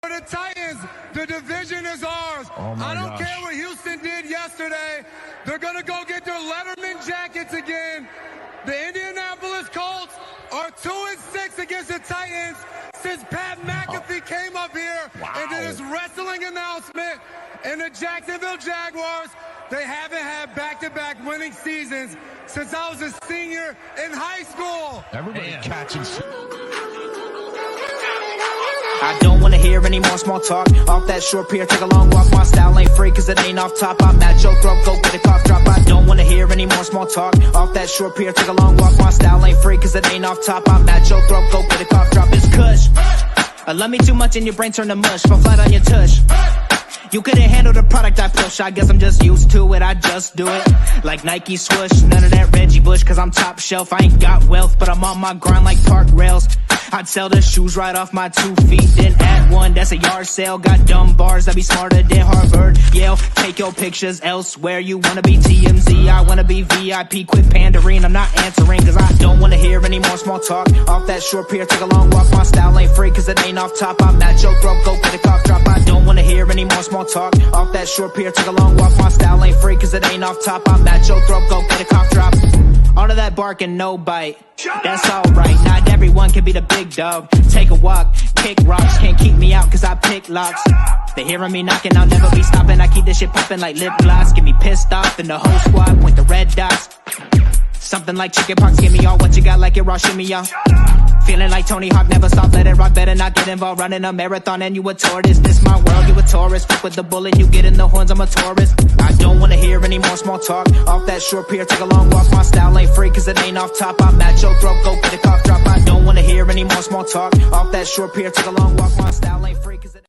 the Titans, the division is ours. I don't care what Houston did yesterday. They're going to go get their Letterman jackets again. The Indianapolis Colts are 2-6 against the Titans since Pat McAfee came up here and did his wrestling announcement. And the Jacksonville Jaguars, they haven't had back-to-back winning seasons since I was a senior in high school. Everybody catching. I don't wanna hear any more small talk. Off that short pier, take a long walk. My style ain't free cause it ain't off top. I'm at your throat, go get a cough drop. I don't wanna hear any more small talk. Off that short pier, take a long walk. My style ain't free cause it ain't off top. I'm at your throat, go get a cough drop. It's kush. I love me too much and your brain turn to mush. Fall flat on your tush. You couldn't handle the product I push. I guess I'm just used to it, I just do it. Like Nike swoosh, none of that Reggie Bush. Cause I'm top shelf, I ain't got wealth. But I'm on my grind like park rails. I'd sell the shoes right off my 2 feet, then add one, that's a yard sale. Got dumb bars that be smarter than Harvard, Yale. Take your pictures elsewhere, you wanna be TMZ, I wanna be VIP. Quit pandering, I'm not answering cause I don't wanna hear any more small talk. Off that short pier, take a long walk. My style ain't free cause it ain't off top. I'm at your throat, go get a cough drop. I don't wanna hear any more small talk. Off that short pier, take a long walk. My style ain't free cause it ain't off top. I'm at your throat, go get a cough drop. All of that bark and no bite, that's alright. Not everyone can be the big dog. Take a walk, kick rocks, can't keep me out cause I pick locks. They hearing me knocking, I'll never be stopping. I keep this shit popping like lip gloss. Get me pissed off and the whole squad point the red dots. Something like chicken pox, give me all what you got like it raw, shimmy y'all. Feeling like Tony Hawk, never stop, let it rock, better not get involved. Running a marathon and you a tortoise. This my world, you a tourist. Fuck with the bullet, you get in the horns, I'm a tourist. I don't wanna hear any more small talk. Off that short pier, take a long walk. My style ain't free cause it ain't off top. I'm at your throat, go get a cough drop. I don't wanna hear any more small talk. Off that short pier, take a long walk. My style ain't free cause it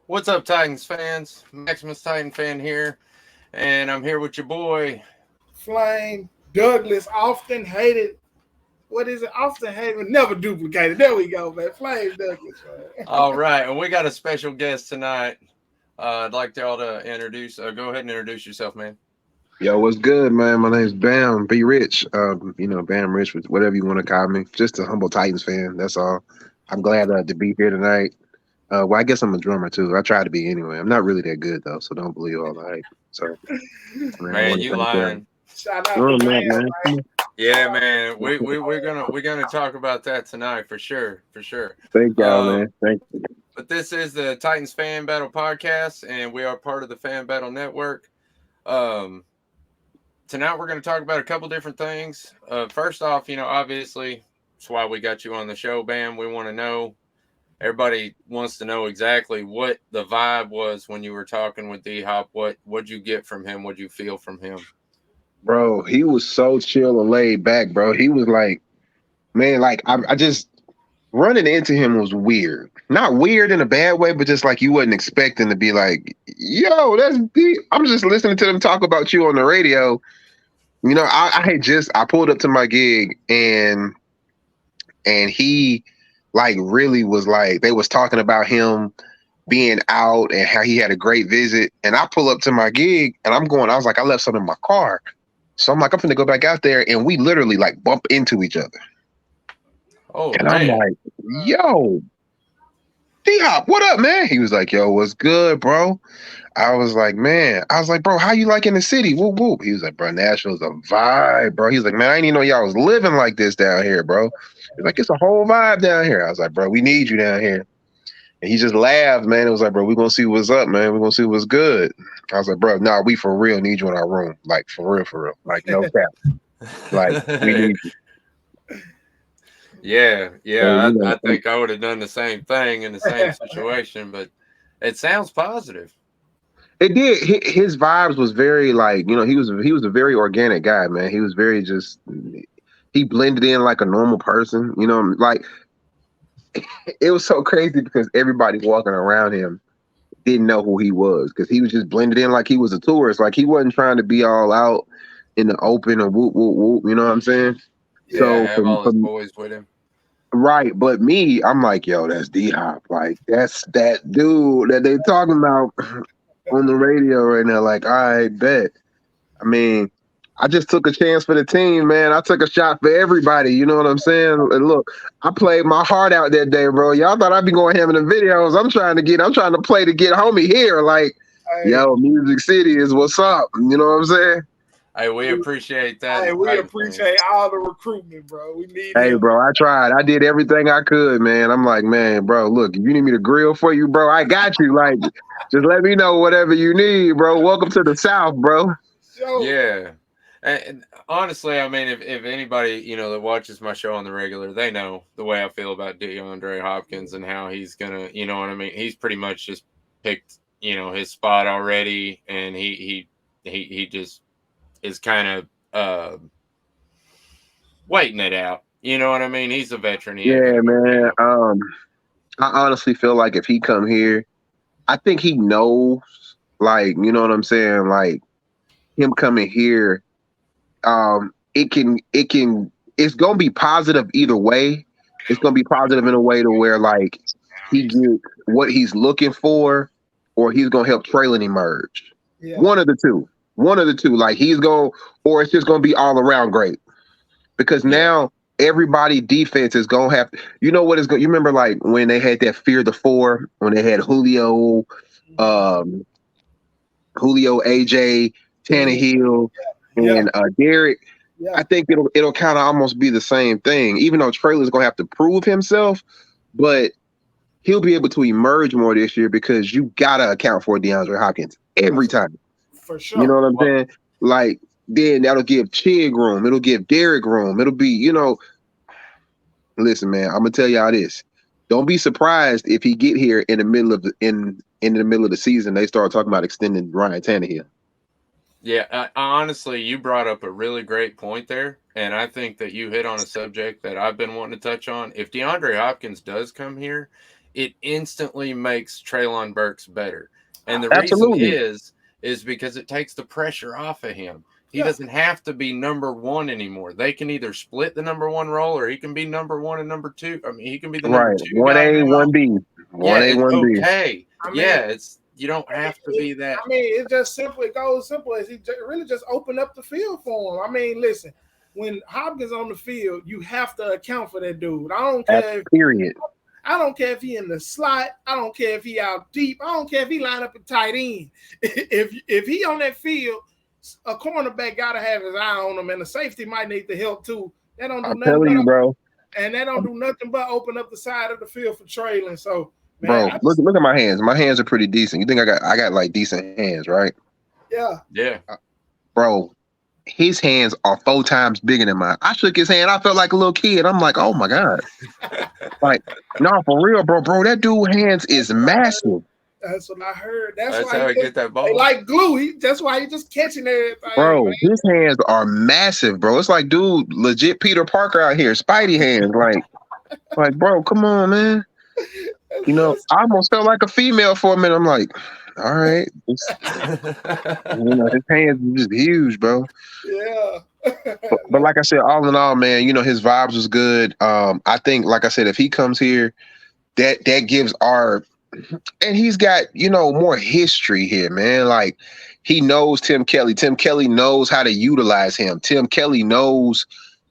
What's up, Titans fans? Maximus Titan fan here, and I'm here with your boy Flame Douglas, often hated. What is it? Often hated, but never duplicated. There we go, man. Flame Douglas. Man. All right, and we got a special guest tonight. I'd like y'all to introduce. Go ahead and introduce yourself, man. Yo, what's good, man? My name's Bam. Be Rich. Bam Rich, whatever you want to call me. Just a humble Titans fan. That's all. I'm glad to be here tonight. Well, I guess I'm a drummer too. I try to be anyway. I'm not really that good though, so don't believe all the hype. So, man, you lying. Shout out to man. Yeah, man. We're gonna talk about that tonight for sure. Thank y'all, man. Thank you. But this is the Titans Fan Battle Podcast, and we are part of the Fan Battle Network. Tonight we're going to talk about a couple different things. First off, obviously, that's why we got you on the show, Bam. We want to know. Everybody wants to know exactly what the vibe was when you were talking with D-Hop. What'd you get from him? What'd you feel from him? Bro, he was so chill and laid back, bro. He was like, man, like I just running into him was weird. Not weird in a bad way, but just like you wasn't expecting to be like, yo, that's deep. I'm just listening to them talk about you on the radio. I pulled up to my gig and he like really was like, they was talking about him being out and how he had a great visit. And I pull up to my gig and I was like, I left something in my car. So I'm like, I'm finna go back out there, and we literally like bump into each other. Oh, and man. I'm like, yo, D-Hop, what up, man? He was like, yo, what's good, bro? I was like, bro, how you like in the city? Whoop, whoop. He was like, bro, Nashville's a vibe, bro. He was like, man, I didn't even know y'all was living like this down here, bro. He's like, it's a whole vibe down here. I was like, bro, we need you down here. And he just laughed, man. It was like, bro, we're going to see what's up, man. We're going to see what's good. I was like, bro, nah, we for real need you in our room. Like, for real. Like, no cap. Like, we need you. Yeah. I think I would have done the same thing in the same situation, but it sounds positive. It did. His vibes was very like, he was a very organic guy, man. He was very he blended in like a normal person, like it was so crazy because everybody walking around him didn't know who he was because he was just blended in like he was a tourist. Like he wasn't trying to be all out in the open and whoop, whoop, whoop. You know what I'm saying? Yeah, so have all his boys with him. Right. But me, I'm like, yo, that's D-Hop. Like, that's that dude that they talking about on the radio right now. Like, all right, bet. I mean, I just took a chance for the team, man. I took a shot for everybody. You know what I'm saying? And look, I played my heart out that day, bro. Y'all thought I'd be going ham in the videos. I'm trying to play to get homie here. Like, Hey, yo, Music City is what's up. You know what I'm saying? Hey, we appreciate that. Hey, we Titans appreciate all the recruitment, bro. We need Hey, him. bro, I tried. I did everything I could, man. I'm like, man, bro, look, if you need me to grill for you, bro, I got you. Like, just let me know whatever you need, bro. Welcome to the South, bro. So, Yeah. And honestly, I mean, if anybody, you know, that watches my show on the regular, they know the way I feel about DeAndre Hopkins and how he's going to, you know what I mean? He's pretty much just picked, you know, his spot already. And he just is kind of waiting it out. You know what I mean? He's a veteran. He ain't Yeah, gonna go man. down. I honestly feel like if he come here, I think he knows, like, you know what I'm saying? Like, him coming here, it's gonna be positive either way. It's gonna be positive in a way to where like he gets what he's looking for, or he's gonna help Traylon emerge. yeah. One of the two. Like he's going, or it's just gonna be all around great. Because now everybody defense is gonna have. You know what is going? You remember like when they had that Fear the Four, when they had Julio, AJ, Tannehill, and Derek. Yeah. I think it'll kind of almost be the same thing, even though Traylor's gonna have to prove himself, but he'll be able to emerge more this year because you gotta account for DeAndre Hopkins every time. For sure. You know what I'm saying? Like then that'll give Chig room, it'll give Derek room, it'll be, you know. Listen, man, I'm gonna tell y'all this. Don't be surprised if he get here in the middle of the season. They start talking about extending Ryan Tannehill. Yeah, honestly, you brought up a really great point there, and I think that you hit on a subject that I've been wanting to touch on. If DeAndre Hopkins does come here, it instantly makes Treylon Burks better, and the Absolutely. reason is because it takes the pressure off of him. He doesn't have to be number one anymore. They can either split the number one role, or he can be number one and number two. I mean, he can be the number two. 1A, 1B. 1A, 1B. Okay. I mean, You don't have to be that. I mean, it just simply goes simple as he really just opened up the field for him. I mean, listen, when Hopkins on the field, you have to account for that dude. I don't care. Period. I don't care if he in the slot. I don't care if he out deep. I don't care if he line up at tight end. If he on that field, a cornerback got to have his eye on him, and the safety might need the help too. That don't do nothing. I'm telling you, bro. And they don't do nothing but open up the side of the field for Treylon. So, man, bro, look at my hands. My hands are pretty decent. You think I got like decent hands, right? Yeah. Bro, his hands are 4 times bigger than mine. I shook his hand. I felt like a little kid. I'm like, oh my God. Like, no, for real, bro. That dude's hands is massive. That's what I heard. That's That's why how I get that ball. They like glue. That's why he just catching everything. Bro, man. his hands are massive, bro. It's like, dude, legit Peter Parker out here, Spidey hands. Like, bro, come on, man. You know, I almost felt like a female for a minute. I'm like, all right. You know, his hands are just huge, bro. Yeah. but like I said, all in all, man, you know, his vibes was good. I think, like I said, if he comes here, that gives and he's got, you know, more history here, man. Like, he knows Tim Kelly. Tim Kelly knows how to utilize him. Tim Kelly knows,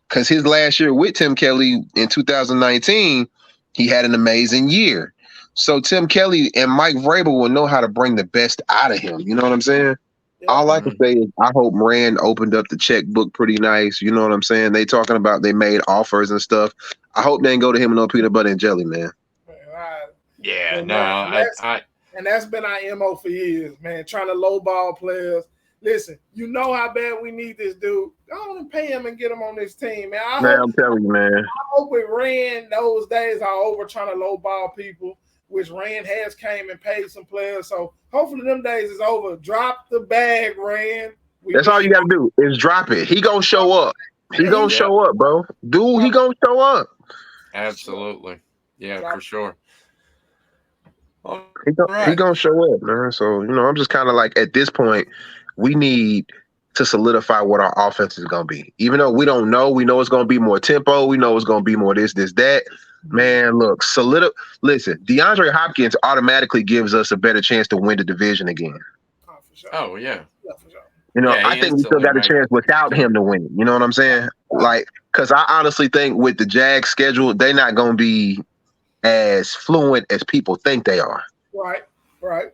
because his last year with Tim Kelly in 2019, he had an amazing year. So Tim Kelly and Mike Vrabel will know how to bring the best out of him. You know what I'm saying? Yeah. All I can say is I hope Rand opened up the checkbook pretty nice. You know what I'm saying? They talking about they made offers and stuff. I hope they didn't go to him with no peanut butter and jelly, man. Yeah, and no, that's been our MO for years, man. Trying to lowball players. Listen, you know how bad we need this dude. Go on and pay him and get him on this team, man. I'm telling you, man. I hope with Rand, those days are over trying to lowball people, which Rand has came and paid some players. So hopefully them days is over. Drop the bag, Rand. That's all you got to do is drop it. He going to show up. He going to show up, bro. Dude, he going to show up. Absolutely. Yeah, for sure. He going to show up, man. So, you know, I'm just kind of like, at this point, we need to solidify what our offense is going to be. Even though we don't know, we know it's going to be more tempo. We know it's going to be more this, that. Man, look, listen, DeAndre Hopkins automatically gives us a better chance to win the division again. Oh, for sure. Oh, yeah. For sure. You know, Yeah, I he think we still instantly got a made chance without him to win. You know what I'm saying? Like, because I honestly think with the Jags schedule, they're not going to be as fluent as people think they are. Right.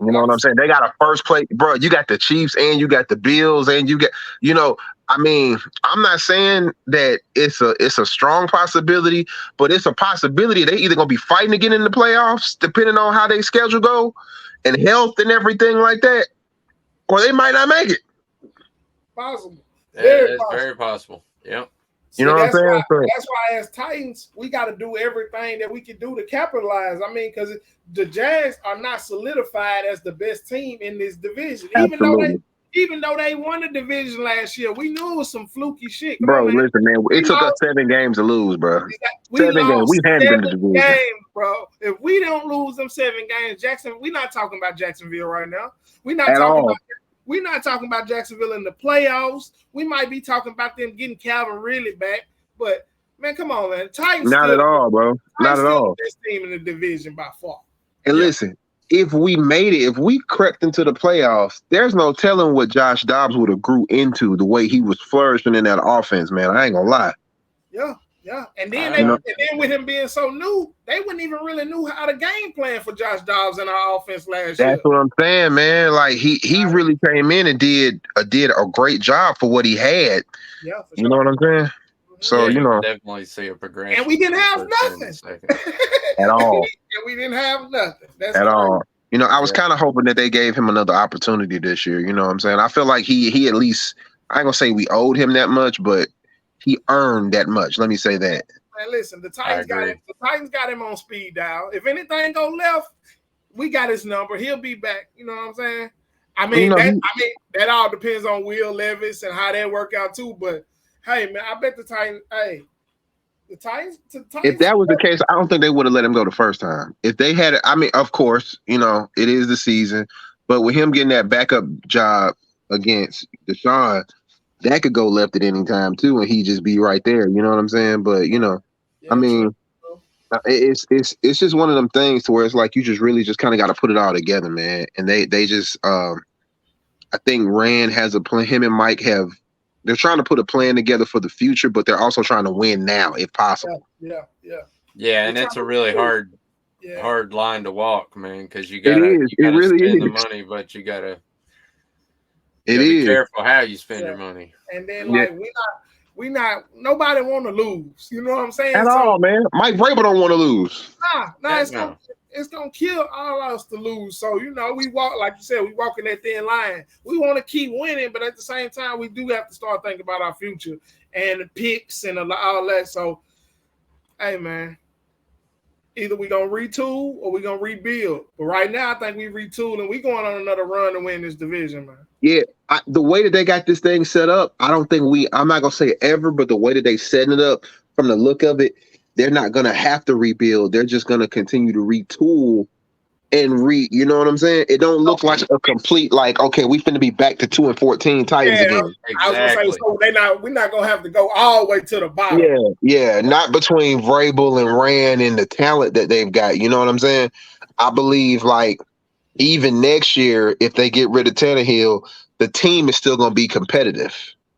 You know what I'm saying? They got a first place, bro. You got the Chiefs and you got the Bills and you get, you know, I mean, I'm not saying that it's a strong possibility, but it's a possibility they either gonna be fighting to get in the playoffs, depending on how their schedule go and health and everything like that, or they might not make it. Possible. It's very possible. Yep. You know what I'm saying? That's why as Titans, we got to do everything that we can do to capitalize. I mean, because the Jags are not solidified as the best team in this division. Even though they won the division last year, we knew it was some fluky shit. Bro, listen, man. It took us 7 games to lose, bro. We lost We handed them the 7 division. games, bro. If we don't lose them 7 games, we're not talking about Jacksonville right now. We're not talking about Jacksonville in the playoffs. We might be talking about them getting Calvin Ridley back, but man, come on, man. Titans not at all, bro. Not at all. The best team in the division by far. And listen, if we made it, if we crept into the playoffs, there's no telling what Josh Dobbs would have grew into the way he was flourishing in that offense, man. I ain't gonna lie. Yeah. And then with him being so new, they wouldn't even really knew how to game plan for Josh Dobbs in our offense last year. That's what I'm saying, man. Like he really came in and did a great job for what he had. Yeah, for sure. You know what I'm saying? So you know, definitely see a progression. And we didn't have nothing at all. And we didn't have nothing. That's at all. You know, I was kind of hoping that they gave him another opportunity this year. You know what I'm saying? I feel like he at least, I ain't gonna say we owed him that much, but he earned that much. Let me say that. Man, listen, the Titans got him on speed dial. If anything go left, we got his number. He'll be back. You know what I'm saying? I mean, that all depends on Will Levis and how that work out too. But hey, man, I bet the Titans. Hey, the Titans. If that was the case, I don't think they would have let him go the first time. If they had, I mean, of course, you know, it is the season, but with him getting that backup job against Deshaun, that could go left at any time too, and he just be right there. You know what I'm saying? But you know, I mean, it's just one of them things to where it's like you just really just kind of got to put it all together, man. And they just, I think Rand has a plan. Him and Mike they're trying to put a plan together for the future, but they're also trying to win now if possible. Yeah, and it's a really hard line to walk, man, because you gotta really spend is. the money, but you gotta be careful how you spend your money. And then we not nobody want to lose. You know what I'm saying? At all, man. Mike Vrabel don't want to lose. It's gonna kill all of us to lose. So you know, we walk, like you said, we walking that thin line. We want to keep winning, but at the same time, we do have to start thinking about our future and the picks and all that. So, hey, man, either we gonna retool or we gonna rebuild. But right now, I think we retool and we going on another run to win this division, man. Yeah, the way that they got this thing set up, I don't think I'm not gonna say ever, but the way that they setting it up, from the look of it, they're not gonna have to rebuild. They're just gonna continue to retool and you know what I'm saying? It don't look like a complete, like, okay, we finna be back to 2-14 Titans again. Exactly. I was gonna say, so we're not gonna have to go all the way to the bottom. Yeah, not between Vrabel and Rand and the talent that they've got. You know what I'm saying? I believe, like, even next year, if they get rid of Tannehill, the team is still gonna be competitive.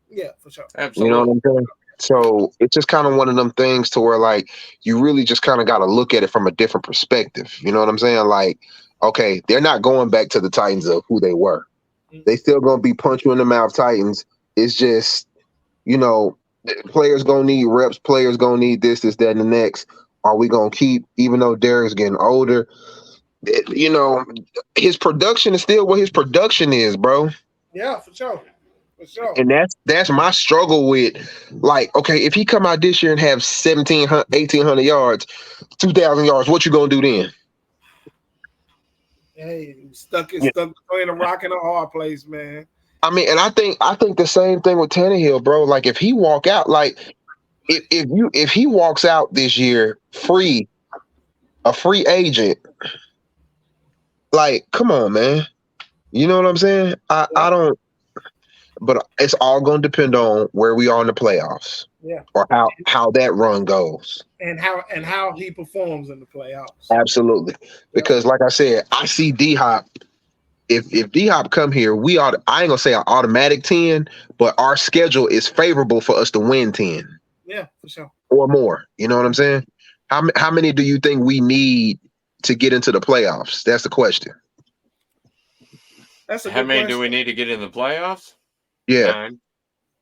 Yeah, for sure. Absolutely. You know what I'm saying? So it's just kind of one of them things to where, like, you really just kind of got to look at it from a different perspective. You know what I'm saying? Like, okay, they're not going back to the Titans of who they were. They still going to be punch you in the mouth Titans. It's just, you know, players going to need reps. Players going to need this, that, and the next. Are we going to keep, even though Derek's getting older, you know, his production is still what his production is, bro. Yeah, for sure. For sure. And that's my struggle with, like, okay, if he come out this year and have 1,800 yards, 2,000 yards, what you gonna do then? Hey, stuck between a rock and a hard place, man. I mean, and I think the same thing with Tannehill, bro. Like, if he walk out, like, if he walks out this year a free agent, like, come on, man. You know what I'm saying? I don't. But it's all going to depend on where we are in the playoffs, or how that run goes, and how he performs in the playoffs. Absolutely, because like I said, I see D-Hop if D-Hop come here, we ought. I ain't gonna say an automatic 10, but our schedule is favorable for us to win 10. Yeah, for sure. Or more. You know what I'm saying? How many do you think we need to get into the playoffs? That's the question. That's a How good many question. do we need to get in the playoffs? Yeah. 9.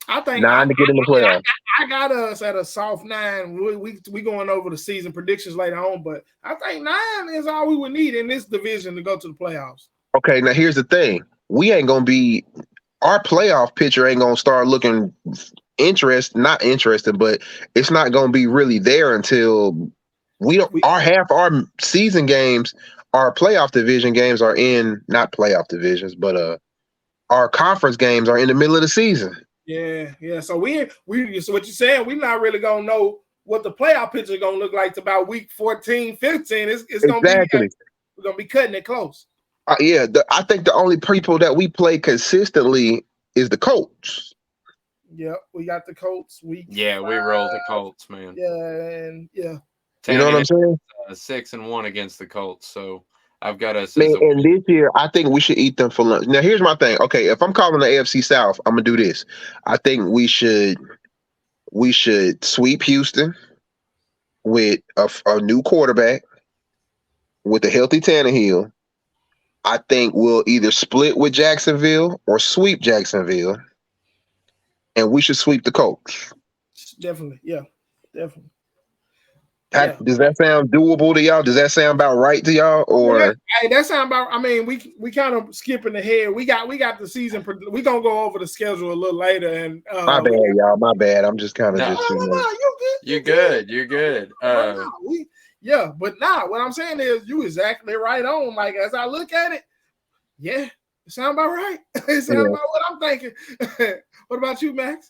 I think 9 to get in the playoffs. I got us at a soft 9. We going over the season predictions later on, but I think 9 is all we would need in this division to go to the playoffs. Okay, now here's the thing. We ain't gonna be our playoff picture ain't gonna start looking not interesting, but it's not gonna be really there until half our season games, our playoff division games are in not playoff divisions, but our conference games are in the middle of the season. Yeah. So so what you saying, we're not really gonna know what the playoff picture is gonna look like to about week 14, 15. It's gonna be we're gonna be cutting it close. I think the only people that we play consistently is the Colts. Yep, we got the Colts. We roll the Colts, man. Yeah. You know what I'm saying? 6-1 against the Colts, so I've got us. Man, and this year, I think we should eat them for lunch. Now, here's my thing. Okay, if I'm calling the AFC South, I'm gonna do this. I think we should sweep Houston with a new quarterback with a healthy Tannehill. I think we'll either split with Jacksonville or sweep Jacksonville, and we should sweep the Colts. Definitely, yeah, definitely. Does that sound doable to y'all? Does that sound about right to y'all? Or that sound about. I mean, we kind of skipping ahead. We got the season. We gonna go over the schedule a little later. And my bad, y'all. My bad. I'm just kind of You're good. But what I'm saying is you exactly right on. Like as I look at it, it sound about right. It sound about what I'm thinking. What about you, Max?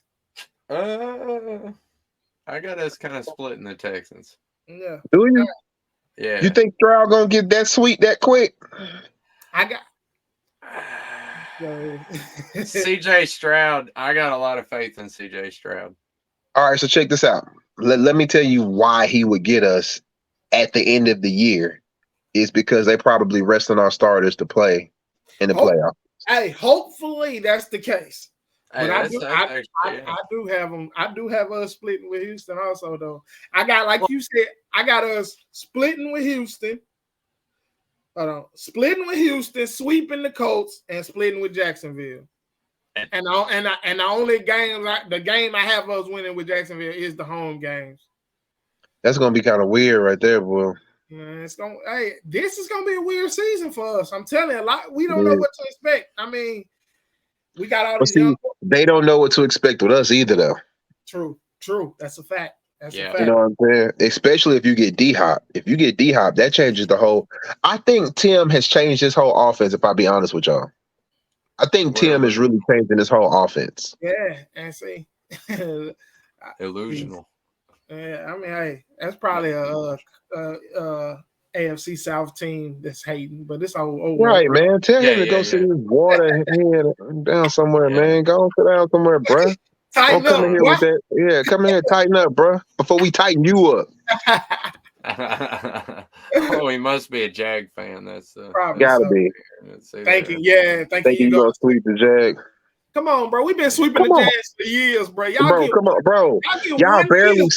I got us kind of splitting the Texans. Yeah. Do you? Yeah. You think Stroud gonna get that sweet that quick? I got CJ Stroud. I got a lot of faith in CJ Stroud. All right, so check this out. Let me tell you why he would get us at the end of the year is because they probably resting our starters to play in the playoffs. Hey, hopefully that's the case. Hey, but I do have them. I do have us splitting with Houston also, though. I got, like you said, I got us splitting with Houston. Splitting with Houston, sweeping the Colts, and splitting with Jacksonville. And the only game I have us winning with Jacksonville is the home games. That's gonna be kind of weird, right there, boy. Man, this is gonna be a weird season for us. I'm telling you, we don't know what to expect. I mean. We got all these young. They don't know what to expect with us either, though. True. That's a fact. You know what I'm saying? Especially if you get D-Hop. If you get D-Hop, that changes the whole. I think Tim has changed his whole offense, if I be honest with y'all. I think Tim is really changing his whole offense. Yeah, and see. Illusional. Yeah, I mean, hey, that's probably a AFC South team that's hating, but it's all right, man. Tell him to go sit his water head down somewhere, man. Go sit down somewhere, bro. Tighten up, here with that. Yeah, come here, tighten up, bro. Before we tighten you up. He must be a Jag fan. That's gotta be. Thank you. Thank you. You gonna sweep the Jag? Come on, bro. We've been sweeping the Jazz for years, bro. Come on, bro. Y'all barely,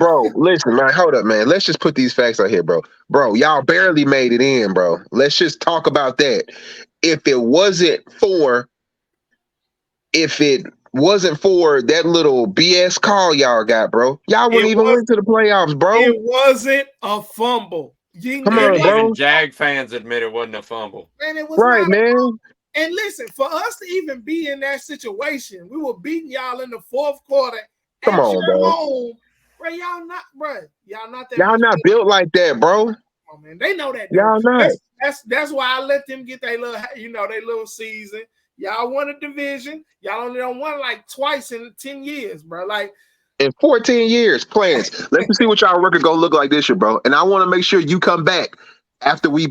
bro. Listen, man. Hold up, man. Let's just put these facts out here, bro. Bro, y'all barely made it in, bro. Let's just talk about that. If it wasn't for that little BS call y'all got, bro, y'all wouldn't even went to the playoffs, bro. It wasn't a fumble. Come on, bro. Even Jag fans admit it wasn't a fumble. Man, it was right, man. And listen, for us to even be in that situation, we were beating y'all in the fourth quarter. Come on, bro. Home. Bro, y'all not that. Y'all not built like that, bro. Oh, man, they know that. Y'all not. That's why I let them get their little season. Y'all won a division. Y'all only done won like twice in 10 years, bro. Like in 14 years, plans. Let's see what y'all record gonna look like this year, bro. And I want to make sure you come back after we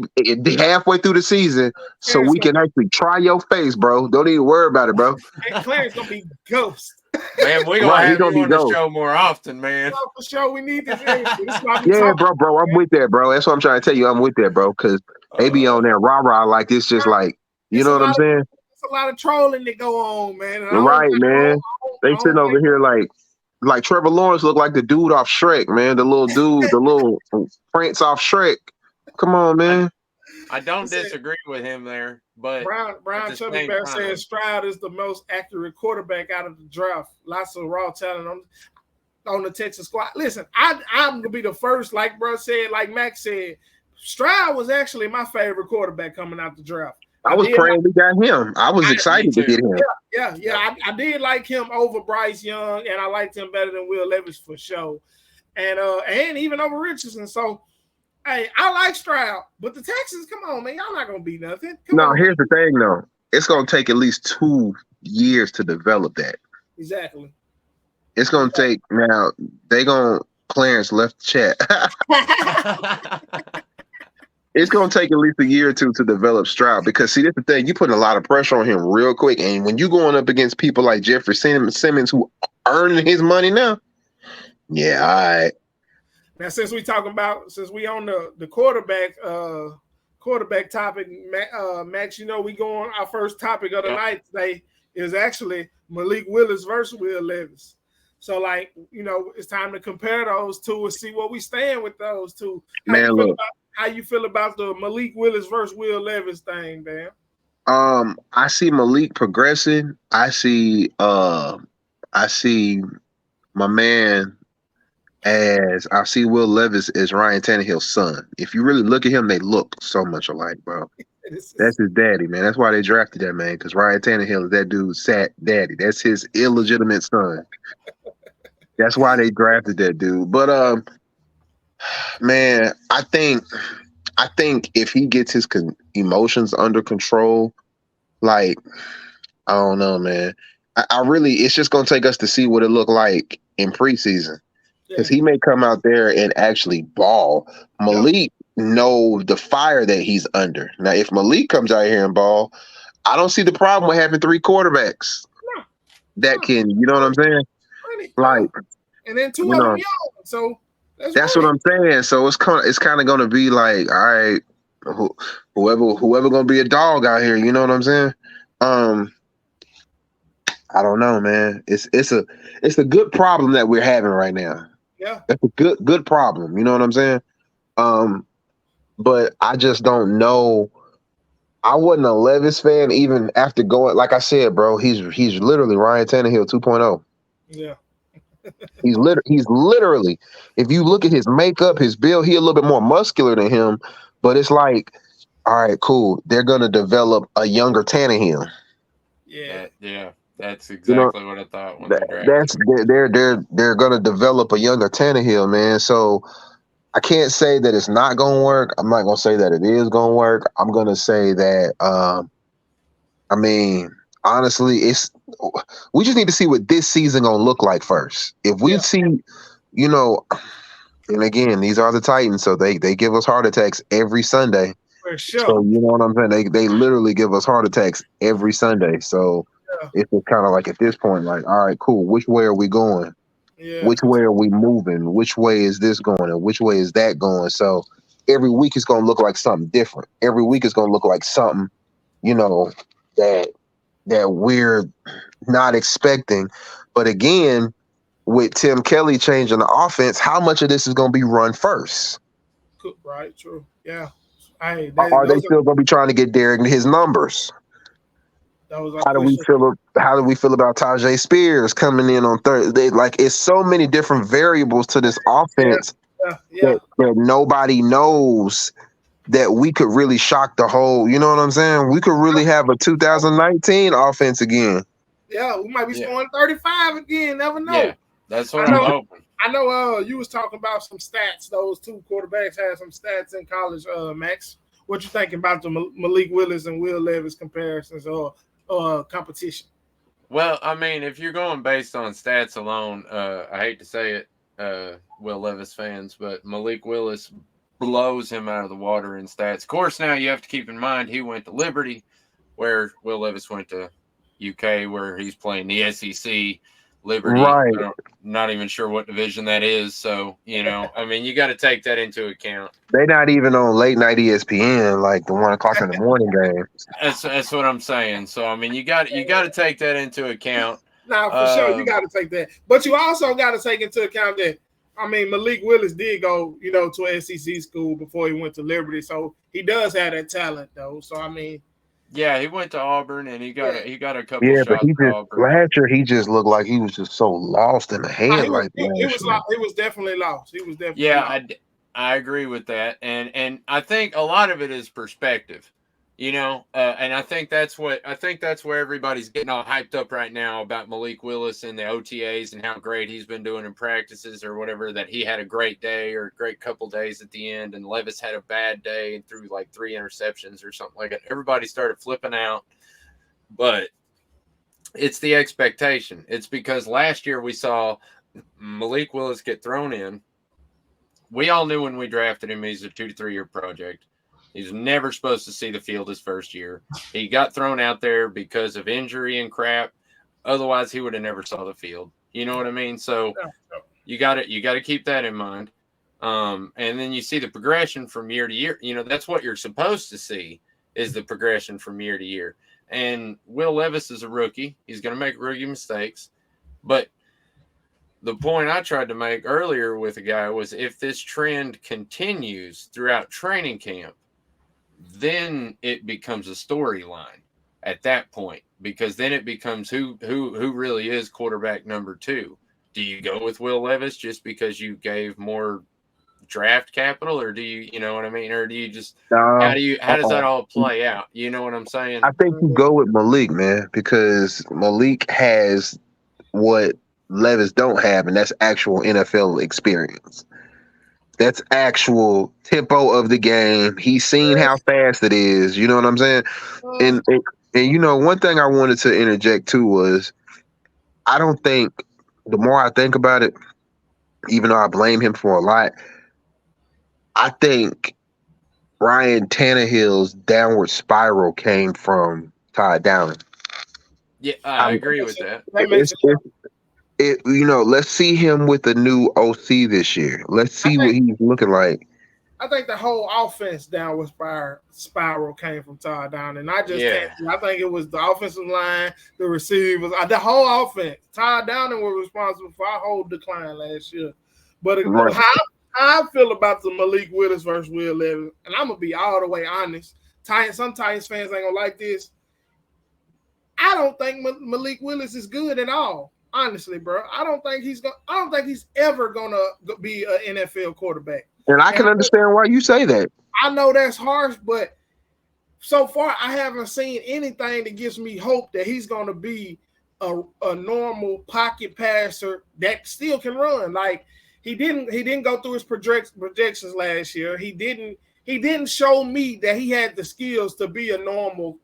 halfway through the season, so we can actually try your face, bro. Don't even worry about it, bro. And Clarence gonna be ghost. Man, we gonna have you on the show more often, man. Oh, for sure, we need this. Yeah, bro. I'm with that, bro. That's what I'm trying to tell you. I'm with that, bro. Because they be on there rah-rah like it's just like You know what I'm saying? It's a lot of trolling that go on, man. Right, man. They sitting over here like Trevor Lawrence looked like the dude off Shrek, man. The little dude, the little Prince off Shrek. Come on, man. I don't disagree with him there, but Brian Chubby Bear says Stroud is the most accurate quarterback out of the draft. Lots of raw talent on the Texas squad. Listen, I'm gonna be the first, like bro said, like Max said, Stroud was actually my favorite quarterback coming out the draft. I was praying we got him. I was excited to get him. Yeah. I did like him over Bryce Young, and I liked him better than Will Levis for sure, and even over Richardson. So, hey, I like Stroud, but the Texans, come on, man, y'all not gonna be nothing. Here's the thing, though. It's gonna take at least 2 years to develop that. Exactly. It's gonna take now. Clarence left the chat. It's going to take at least a year or two to develop Stroud because, see, that's the thing. You're putting a lot of pressure on him real quick. And when you're going up against people like Jeffrey Simmons who earning his money now, yeah, all right. Now, since we on the quarterback topic, Max, you know, we going our first topic of the night today is actually Malik Willis versus Will Levis. So, like, you know, it's time to compare those two and see what we stand with those two. How you feel about the Malik Willis versus Will Levis thing, man? I see Malik progressing. I see my man I see Will Levis as Ryan Tannehill's son. If you really look at him, they look so much alike, bro. That's his daddy, man. That's why they drafted that man, because Ryan Tannehill is that dude's daddy. That's his illegitimate son. That's why they drafted that dude. But man, I think if he gets his emotions under control, like, I don't know, man. I really, it's just gonna take us to see what it looked like in preseason, because he may come out there and actually ball. Malik know the fire that he's under. Now, if Malik comes out here and ball, I don't see the problem with having 3 quarterbacks that can, you know what I'm saying? Like, and then 2 of them young, so. That's what I'm saying. So it's kind of going to be like, all right, whoever going to be a dog out here, you know what I'm saying? I don't know, man. It's a good problem that we're having right now. Yeah, it's a good problem. You know what I'm saying? But I just don't know. I wasn't a Levis fan even after going. Like I said, bro, he's literally Ryan Tannehill 2.0. Yeah. He's literally, if you look at his makeup, his build, he a little bit more muscular than him, but it's like, all right, cool. They're gonna develop a younger Tannehill. Yeah, that's exactly what I thought when they're gonna develop a younger Tannehill, man. So I can't say that it's not gonna work. I'm not gonna say that it is gonna work. I'm gonna say that I mean, honestly, we just need to see what this season gonna look like first. If we see, you know, and again, these are the Titans, so they give us heart attacks every Sunday. For sure. So you know what I'm saying? They literally give us heart attacks every Sunday. So it's just kind of like, at this point, like, all right, cool. Which way are we going? Yeah. Which way are we moving? Which way is this going? And which way is that going? So every week is gonna look like something different. Every week is gonna look like something, you know, that we're not expecting. But again, with Tim Kelly changing the offense, how much of this is going to be run first? Right, true. Yeah. Are they still going to be trying to get Derek his numbers? How do we feel about Tajay Spears coming in on Thursday? Like, it's so many different variables to this offense that nobody knows, that we could really shock the whole, you know what I'm saying? We could really have a 2019 offense again. Yeah, we might be scoring 35 again. Never know. Yeah, that's what I'm hoping. I know you was talking about some stats. Those 2 quarterbacks had some stats in college, Max. What you thinking about the Malik Willis and Will Levis comparisons or competition? Well, I mean, if you're going based on stats alone, I hate to say it, Will Levis fans, but Malik Willis blows him out of the water in stats. Of course, now you have to keep in mind he went to Liberty, where Will Levis went to UK, where he's playing the SEC Liberty. Right. Not even sure what division that is. So, you know, I mean, you got to take that into account. They're not even on late night ESPN, like the 1 o'clock in the morning game. That's what I'm saying. So, I mean, you got to take that into account. Now, for sure, you got to take that. But you also got to take into account that, I mean, Malik Willis did go, you know, to an SEC school before he went to Liberty. So he does have that talent, though. So, I mean. Yeah, he went to Auburn and he got a couple Yeah, shots but he just Auburn. last year he just looked like he was just so lost in the head. He was definitely lost. He was definitely lost. I agree with that, and I think a lot of it is perspective, you know, and I think that's where everybody's getting all hyped up right now about Malik Willis and the OTAs and how great he's been doing in practices or whatever. That he had a great day or a great couple days at the end, and Levis had a bad day and threw like 3 interceptions or something like that. Everybody started flipping out, but it's the expectation. It's because last year we saw Malik Willis get thrown in. We all knew when we drafted him he's a 2 to 3 year project. He's never supposed to see the field his first year. He got thrown out there because of injury and crap. Otherwise, he would have never saw the field. You know what I mean? So you got to keep that in mind. And then you see the progression from year to year. You know, that's what you're supposed to see is the progression from year to year. And Will Levis is a rookie. He's going to make rookie mistakes. But the point I tried to make earlier with a guy was if this trend continues throughout training camp, then it becomes a storyline at that point, because then it becomes who really is quarterback number 2. Do you go with Will Levis just because you gave more draft capital, or do you know what I mean? Or do you just how does that all play out? You know what I'm saying? I think you go with Malik, man, because Malik has what Levis don't have, and that's actual NFL experience. That's actual tempo of the game. He's seen how fast it is. You know what I'm saying? And you know, one thing I wanted to interject too was I don't think, the more I think about it, even though I blame him for a lot, I think Ryan Tannehill's downward spiral came from Todd Downing. Yeah, I agree with that. You know, let's see him with a new OC this year. Let's see what he's looking like. I think the whole offense downward spiral came from Todd Downing. I think it was the offensive line, the receivers, the whole offense. Todd Downing was responsible for our whole decline last year. But how I feel about the Malik Willis versus Will Levis, and I'm gonna be all the way honest. Some Titans fans ain't gonna like this. I don't think Malik Willis is good at all. Honestly, bro, I don't think he's ever gonna be an NFL quarterback. And I can understand why you say that. I know that's harsh, but so far I haven't seen anything that gives me hope that he's gonna be a normal pocket passer that still can run. Like he didn't go through his projections last year. He didn't show me that he had the skills to be a normal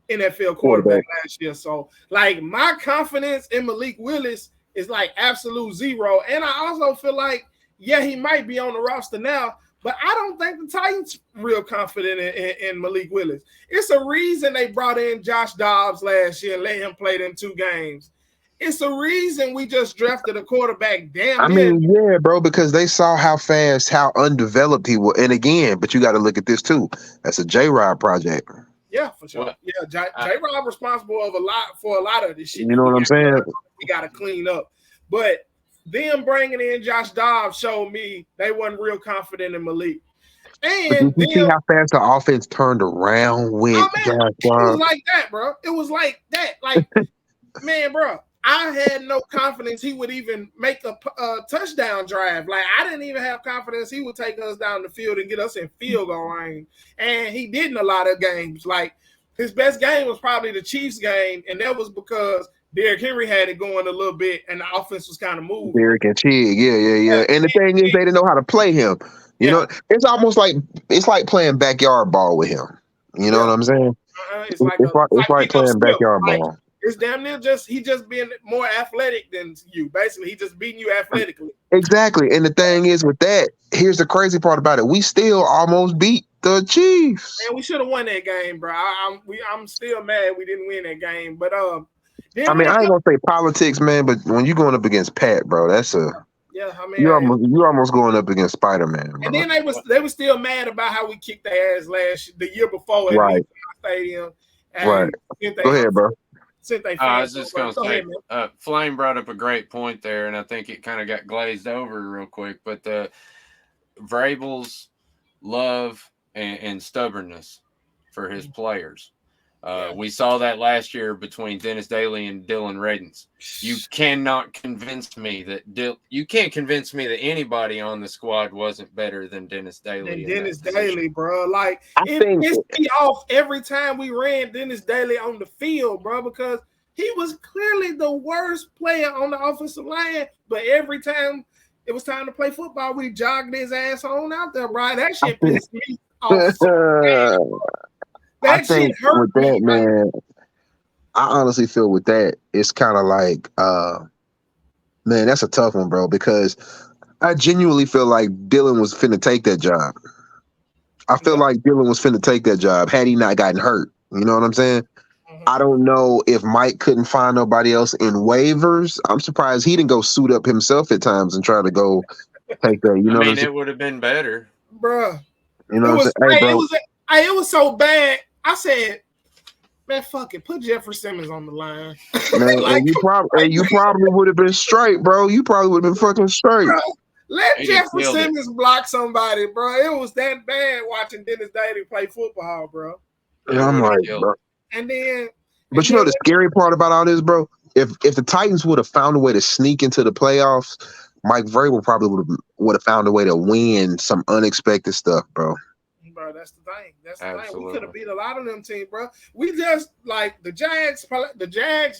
NFL quarterback last year. So, like, my confidence in Malik Willis is like absolute zero. And I also feel like, yeah, he might be on the roster now, but I don't think the Titans real confident in Malik Willis. It's a reason they brought in Josh Dobbs last year and let him play them 2 games. It's a reason we just drafted a quarterback. Yeah, bro, because they saw how fast, how undeveloped he was. And again, but you got to look at this too. That's a J-Rod project. Yeah, for sure. Yeah, J-Rod responsible for a lot of this shit. You know what I'm saying? We got to clean up. But them bringing in Josh Dobbs showed me they wasn't real confident in Malik. And you see how fast the offense turned around with Josh Dobbs? It was like that, bro. It was like that. Like, man, bro, I had no confidence he would even make a touchdown drive. Like, I didn't even have confidence he would take us down the field and get us in field goal range. And he did in a lot of games. Like, his best game was probably the Chiefs game, and that was because Derrick Henry had it going a little bit, and the offense was kind of moving. Derrick and Chig, yeah. And the thing is, they didn't know how to play him. You know, it's almost like playing backyard ball with him. You know what I'm saying? It's like playing backyard ball. It's damn near he just being more athletic than you. Basically, he just beating you athletically. Exactly. And the thing is with that, here's the crazy part about it. We still almost beat the Chiefs. Man, we should have won that game, bro. I'm still mad we didn't win that game. But I mean, I ain't gonna say politics, man, but when you going up against Pat, bro, that's you're almost going up against Spider-Man, bro. And then they were still mad about how we kicked their ass the year before right. at the stadium. Right. Go ahead, bro. I was just going to say, Flame brought up a great point there, and I think it kind of got glazed over real quick. But the Vrabel's love and stubbornness for his players. We saw that last year between Dennis Daly and Dylan Radins. You cannot convince me that you can't convince me that anybody on the squad wasn't better than Dennis Daly. Dennis Daly, bro. Like, it pissed me off every time we ran Dennis Daly on the field, bro, because he was clearly the worst player on the offensive line. But every time it was time to play football, we jogged his ass on out there, bro. That shit pissed me off. I think with that, man, I honestly feel with that, it's kind of like, man, that's a tough one, bro, because I genuinely feel like Dylan was finna take that job. I feel like Dylan was finna take that job had he not gotten hurt. You know what I'm saying? I don't know if Mike couldn't find nobody else in waivers. I'm surprised he didn't go suit up himself at times and try to go take that. You know, it would have been better, bro. You know, what I'm saying? Hey, bro. It was so bad. I said, man, fuck it. Put Jeffrey Simmons on the line. Man, like, you probably would have been straight, bro. You probably would have been fucking straight. Bro, let Jeffrey Simmons block somebody, bro. It was that bad watching Dennis Daly play football, bro. Yeah, I'm like, bro. And then, but you know the scary part about all this, bro? If the Titans would have found a way to sneak into the playoffs, Mike Vrabel probably would have found a way to win some unexpected stuff, bro. Bro, that's the thing. That's the thing. We could have beat a lot of them teams, bro. We just like the Jags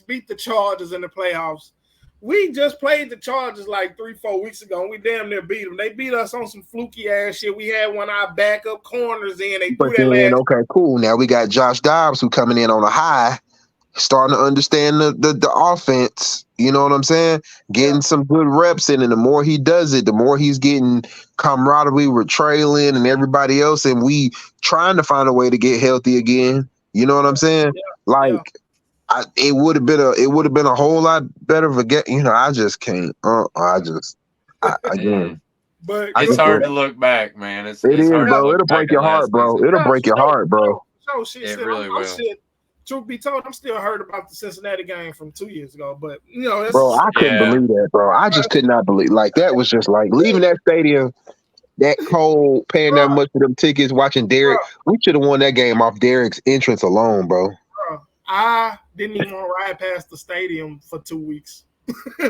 beat the Chargers in the playoffs. We just played the Chargers like 3-4 weeks ago, and we damn near beat them. They beat us on some fluky ass shit. We had one of our backup corners in. Okay, cool. Now we got Josh Dobbs who coming in on a high, starting to understand the offense. You know what I'm saying? Getting some good reps in, and the more he does it, the more he's getting camaraderie with Traylon and everybody else, and we trying to find a way to get healthy again. You know what I'm saying? It would have been a whole lot better of a get. You know, I just can't. Again. But it's hard to look back, man. It is, hard bro. It'll break your heart, bro. It'll break your heart, bro. It really will. Truth be told, I'm still hurt about the Cincinnati game from 2 years ago. But you know, bro, I couldn't believe that, bro. I just could not believe. Like, that was just like leaving that stadium that cold, paying that much for them tickets, watching Derek. We should have won that game off Derek's entrance alone, bro. I didn't even want to ride past the stadium for 2 weeks.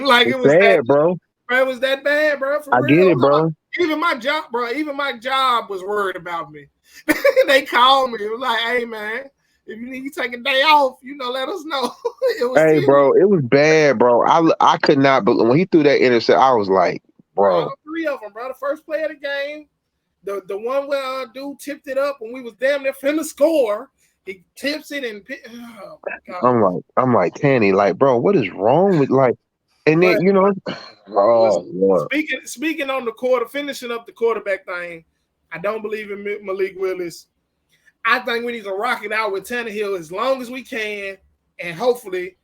Like, it was bad, bro. It was that bad, bro. I get it, bro. Even my job was worried about me. They called me. It was like, hey, man, if you need to take a day off, you know, let us know. Bro, it was bad, bro. I could not, but when he threw that intercept, I was like, bro. 3 of them, bro. The first play of the game, the one where dude tipped it up when we was damn near finna score. He tips it and oh my God. I'm like, Tanny, like, bro, what is wrong with like? And then you know, speaking on finishing up the quarterback thing. I don't believe in Malik Willis. I think we need to rock it out with Tannehill as long as we can, and hopefully,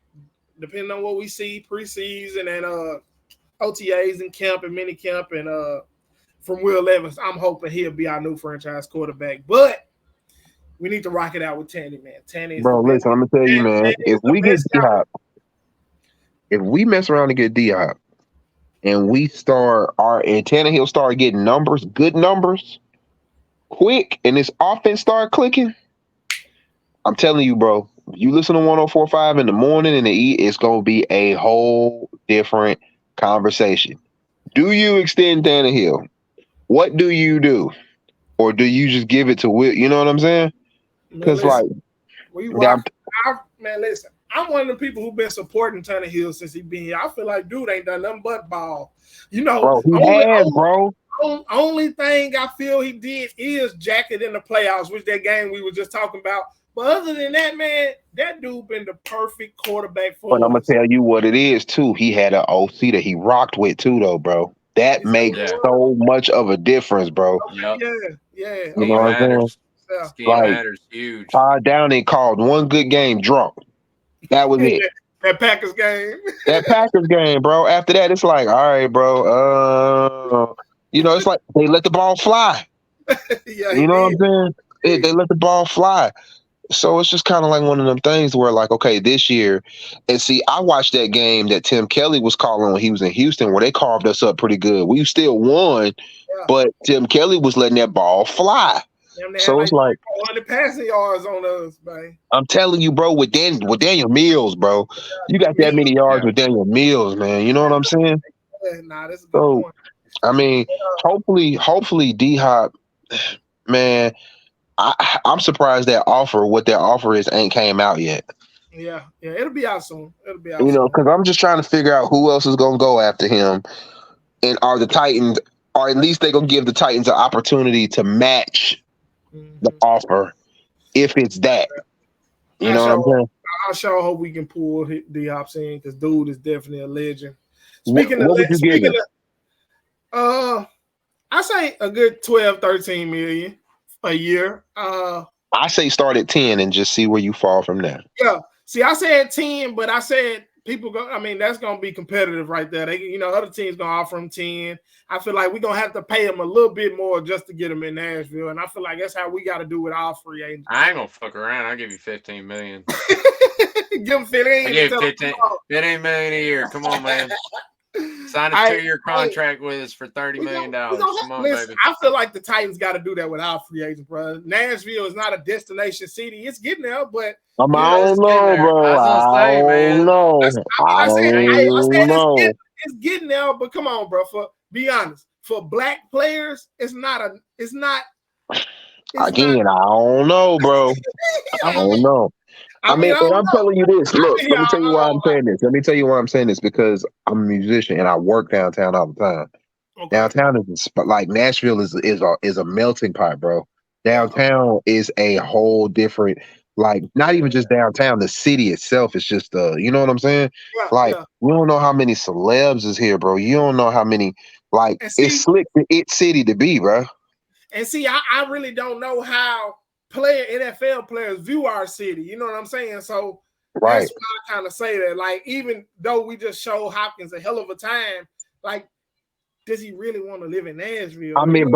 depending on what we see preseason and OTAs and camp and mini camp and from Will Levis, I'm hoping he'll be our new franchise quarterback. But we need to rock it out with Tanny, man. Tanny, bro. Listen, I'm gonna tell you, man. If we get D-Hop, if we mess around and get D-Hop, and and Tannehill start getting numbers, good numbers, quick, and this offense start clicking, I'm telling you, bro. You listen to 104.5 in the morning and the it's gonna be a whole different conversation. Do you extend Tannehill? What do you do? Or do you just give it to Will? You know what I'm saying? Because man, listen, I'm one of the people who've been supporting Tannehill since he been here. I feel like dude ain't done nothing but ball. You know, bro, only thing I feel he did is jack it in the playoffs, which that game we were just talking about. But other than that, man, that dude been the perfect quarterback for us. But I'm gonna tell you what it is too. He had an OC that he rocked with too, though, bro. That makes so much of a difference, bro. Yeah. You know what I'm saying? Scheme matters huge. Todd Downing called one good game drunk. That was it. That Packers game. That Packers game, bro. After that, it's like, all right, bro. It's like they let the ball fly. Yeah, You know what I'm saying? did. They let the ball fly. So it's just kind of like one of them things where, like, okay, this year, and see, I watched that game that Tim Kelly was calling when he was in Houston, where they carved us up pretty good. We still won, but Tim Kelly was letting that ball fly. So it's like 100 passing yards on us, man. I'm telling you, bro, with Daniel Mills, bro, you got that many yards with Daniel Mills, man. You know what I'm saying? Nah, that's a good point. I mean, hopefully, D-Hop, man. I'm surprised what their offer is ain't came out yet. Yeah, it'll be out soon. Because I'm just trying to figure out who else is gonna go after him, and are the Titans, or at least they gonna give the Titans an opportunity to match the offer, if it's that. You know what I'm saying? I sure hope we can pull D-Hop in, because dude is definitely a legend. What would you give him? I say a good 12-13 million a year. I say start at 10 and just see where you fall from there. Yeah. See, I said 10, but I said people go. I mean, that's gonna be competitive right there. They, other teams gonna offer him 10. I feel like we're gonna have to pay him a little bit more just to get him in Nashville, and I feel like that's how we got to do with our free agents. I ain't gonna fuck around. I'll give you $15 million. Give him 15. I give $15 million a year. Come on, man. Sign a 2-year contract with us for $30 million. Come on, baby. I feel like the Titans got to do that with our free agents, bro. Nashville is not a destination city. It's getting there, but I don't know, bro. I don't know. It's getting there, but come on, bro. Be honest, for black players, it's not. I don't know, bro. I don't know. I'm telling you this. Look, let me tell you why I'm saying this. Let me tell you why I'm saying this, because I'm a musician and I work downtown all the time. Okay. Downtown is like Nashville is a melting pot, bro. Downtown is a whole different, like, not even just downtown. The city itself is just you know what I'm saying? You don't know how many celebs is here, bro. You don't know how many, like, it's slick for it city to be, bro. And see, I really don't know how NFL players view our city. You know what I'm saying? So that's why I kind of say that. Like, even though we just showed Hopkins a hell of a time, like, does he really want to live in Nashville? I mean,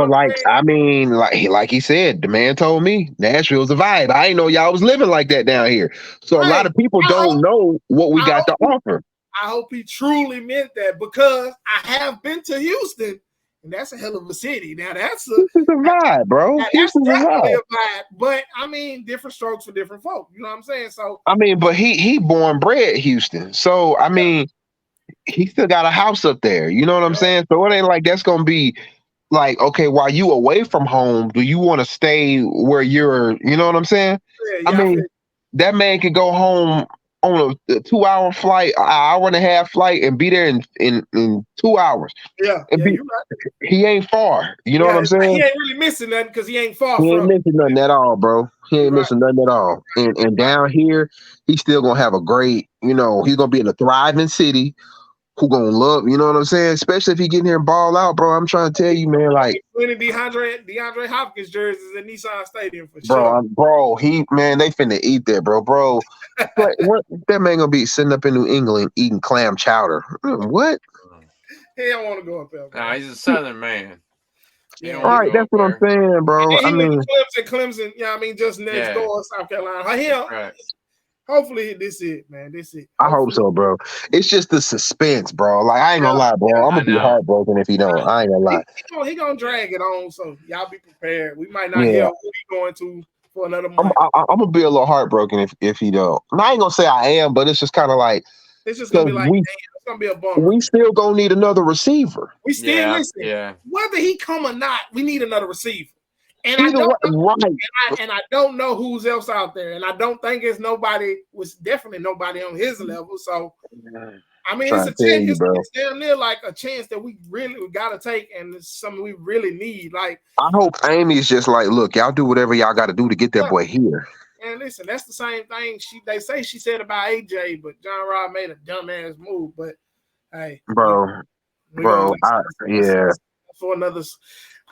like he said, the man told me Nashville's a vibe. I didn't know y'all was living like that down here. So a lot of people don't know what we got to offer. I hope he truly meant that, because I have been to Houston. And that's a hell of a city. Now Houston's a vibe, bro. Houston's a vibe. But I mean, different strokes for different folk. You know what I'm saying? So I mean, but he born bred Houston. So I mean, he still got a house up there. You know what I'm saying? So it ain't like that's gonna be like, okay, while you away from home, do you want to stay where you're? You know what I'm saying? I mean, that man could go home on a 2-hour flight, an hour and a half flight, and be there in 2 hours. Yeah, you're right. He ain't far. You know what I'm saying? He ain't really missing nothing, because he ain't far. He ain't missing nothing at all, bro. He ain't missing nothing at all. And down here, he's still gonna have a great. He's gonna be in a thriving city. Who gonna love? You know what I'm saying? Especially if he get here and ball out, bro. I'm trying to tell you, man. Like, DeAndre Hopkins jerseys at Nissan Stadium for sure. Bro, they finna eat that, bro. But what that man gonna be sitting up in New England eating clam chowder? What? He don't want to go up there. Bro. Nah, he's a Southern man. All right, that's what I'm saying, bro. I mean, Clemson. Yeah, I mean, just next door, South Carolina. Hopefully this it, man. This it. I hope so, bro. It's just the suspense, bro. Like, I ain't gonna lie, bro. I'm gonna be heartbroken if he don't. I ain't gonna lie. He gonna drag it on, so y'all be prepared. We might not hear who he going to for another month. I'm gonna be a little heartbroken if he don't. And I ain't gonna say I am, but it's just kind of like, it's just gonna be like, damn, it's gonna be a bummer. We still gonna need another receiver. We still listen. Yeah. Whether he come or not, we need another receiver. And I don't know who's else out there, and I don't think it's nobody. Was definitely nobody on his level. So, I mean, it's a chance. It's damn near like a chance that we got to take, and it's something we really need. Like, I hope Amy's just like, look, y'all do whatever y'all got to do to get that boy here. And listen, that's the same thing they say she said about AJ, but John Robb made a dumbass move. But hey, bro, for another.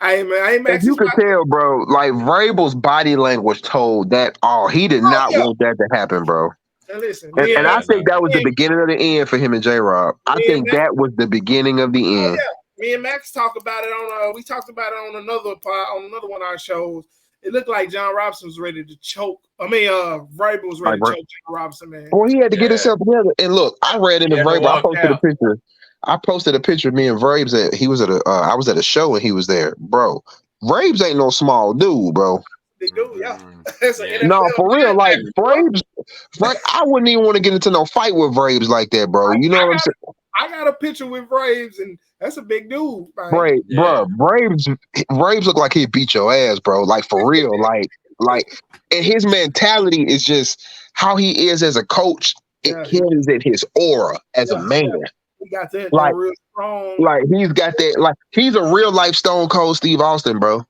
If you could tell, bro, like Vrabel's body language told that he did not want that to happen, bro. And listen, And I think that was the beginning of the end for him and J-Rob. I think that was the beginning of the end. Yeah. Me and Max talked about it on. We talked about it on another one of our shows. It looked like John Robinson was ready to choke. Vrabel was ready to choke John Robinson, man. Well, he had to get himself together. And look, I read in the Vrabel. I posted a picture. I posted a picture of me and Vrabes at. He was at a. I was at a show and he was there, bro. Vrabes ain't no small dude, bro. Big dude, yeah. No, for real, like Vrabes. I wouldn't even want to get into no fight with Vrabes like that, bro. You know what I'm saying? I got a picture with Vrabes, and that's a big dude. Braves look like he'd beat your ass, bro. Like for real, like, and his mentality is just how he is as a coach. It carries in his aura as a man. He got that like real strong. Like he's got that. Like he's a real life Stone Cold Steve Austin, bro.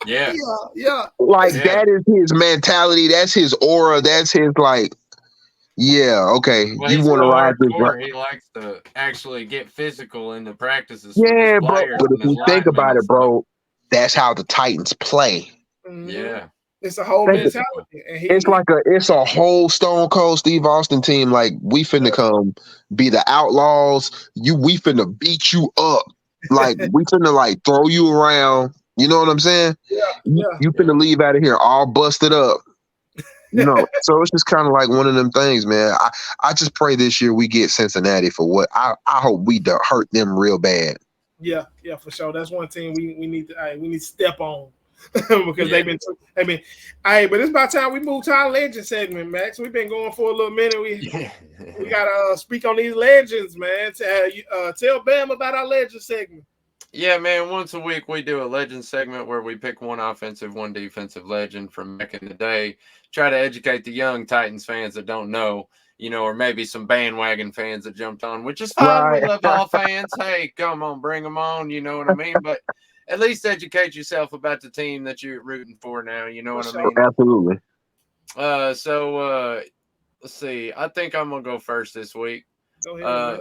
Yeah. That is his mentality. That's his aura. That's his like. Yeah, okay. Well, you want to ride this? He likes to actually get physical in the practices. Yeah, bro. But if you think about it, bro, that's how the Titans play. Mm-hmm. Yeah, it's a whole mentality. It's a whole Stone Cold Steve Austin team. Like we finna come be the Outlaws. We finna beat you up. Like we finna like throw you around. You know what I'm saying? Yeah. You finna leave out of here all busted up. You know, so it's just kind of like one of them things, man. I just pray this year we get Cincinnati for what I hope we don't hurt them real bad. Yeah, for sure. That's one team we need to step on because they've been. But it's about time we move to our legend segment, Max. We've been going for a little minute. We gotta speak on these legends, man. Tell Bam about our legend segment. Yeah, man. Once a week we do a legend segment where we pick one offensive, one defensive legend from back in the day. Try to educate the young Titans fans that don't know, or maybe some bandwagon fans that jumped on, which is fine. Right. We love all fans. Hey, come on, bring them on. You know what I mean? But at least educate yourself about the team that you're rooting for now. You know what I mean? Absolutely. So let's see. I think I'm going to go first this week. Go ahead.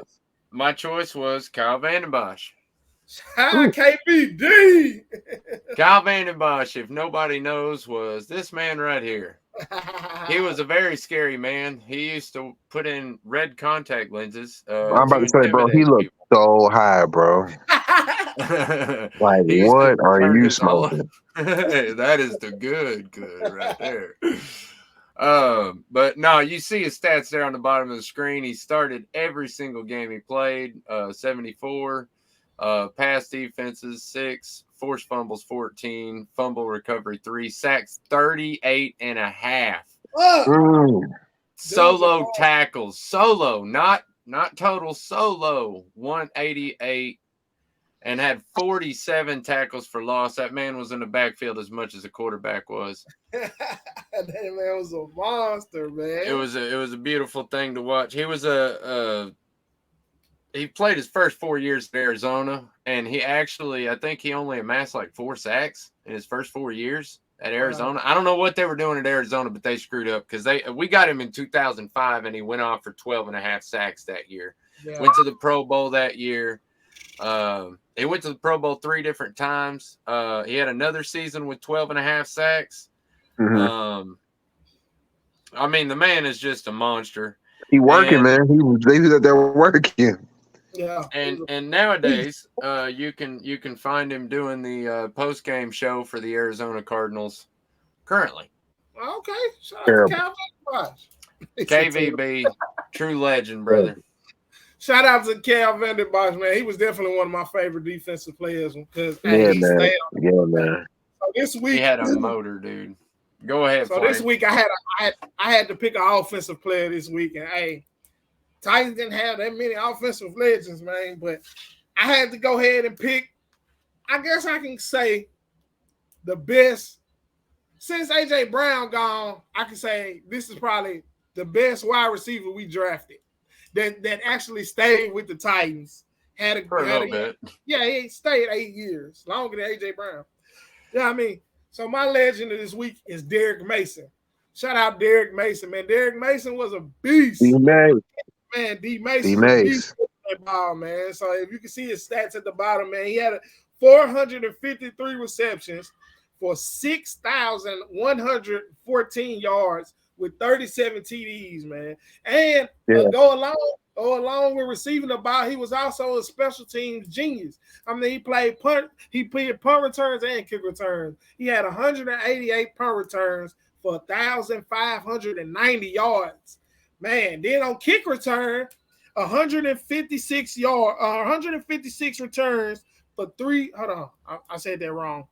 My choice was Kyle Vanden Bosch. KBD. Kyle Vanden Bosch, if nobody knows, was this man right here. He was a very scary man. He used to put in red contact lenses. I'm about to say, bro, he looked so high, bro. Like, what are you smoking? That is the good right there. But no, you see his stats there on the bottom of the screen. He started every single game he played. 74. Pass defenses 6, forced fumbles 14, fumble recovery 3, sacks 38.5. Solo tackles, not total, solo 188, and had 47 tackles for loss. That man was in the backfield as much as the quarterback was. That man was a monster, man. It was a beautiful thing to watch. He was he played his first 4 years in Arizona, and I think he only amassed like 4 sacks in his first 4 years at Arizona. I don't know what they were doing at Arizona, but they screwed up because we got him in 2005, and he went off for 12.5 sacks that year. Yeah. Went to the Pro Bowl that year. He went to the Pro Bowl 3 different times. He had another season with 12.5 sacks. Mm-hmm. I mean, the man is just a monster. He working, man. They that they're working. Yeah, and nowadays, you can find him doing the post game show for the Arizona Cardinals currently. Okay, shout out to Cal Vanden Bosch. KVB, true legend, brother. Shout out to Cal Vanden Bosch, man. He was definitely one of my favorite defensive players because man. So this week he had a motor, dude. Go ahead. So this week I had to pick an offensive player this week, and Titans didn't have that many offensive legends, man. But I had to go ahead and pick. I guess I can say the best since AJ Brown gone. I can say this is probably the best wide receiver we drafted that actually stayed with the Titans. For a little bit. Yeah, he stayed 8 years, longer than AJ Brown. Yeah, I mean. So my legend of this week is Derek Mason. Shout out Derek Mason, man. Derek Mason was a beast. D Mason was a beast with that ball, man. So if you can see his stats at the bottom, man, he had 453 receptions for 6,114 yards with 37 TDs, man. And Yeah. go along with receiving the ball, he was also a special teams genius. I mean, he played punt returns and kick returns. He had 188 punt returns for 1,590 yards. Man, then on kick return, 156 returns for three. Hold on, I said that wrong.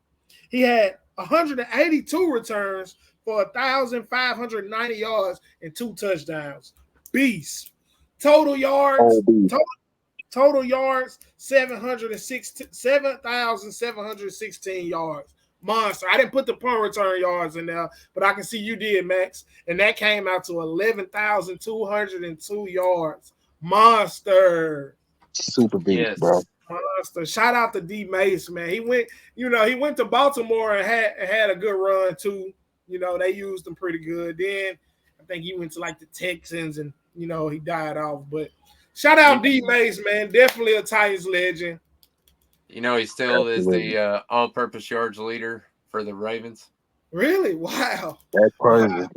He had 182 returns for 1,590 yards and 2 touchdowns. Beast. Total yards. Total yards 7,716 yards. Monster. I didn't put the punt return yards in there, but I can see you did, Max. And that came out to 11,202 yards. Monster. Super beast, bro. Monster. Shout out to D Mace, man. He went to Baltimore and had a good run too. They used him pretty good. Then I think he went to like the Texans and he died off. But shout out D Mace, man. Definitely a Titans legend. He still is the all-purpose yards leader for the Ravens. Really? Wow. That's crazy. Wow.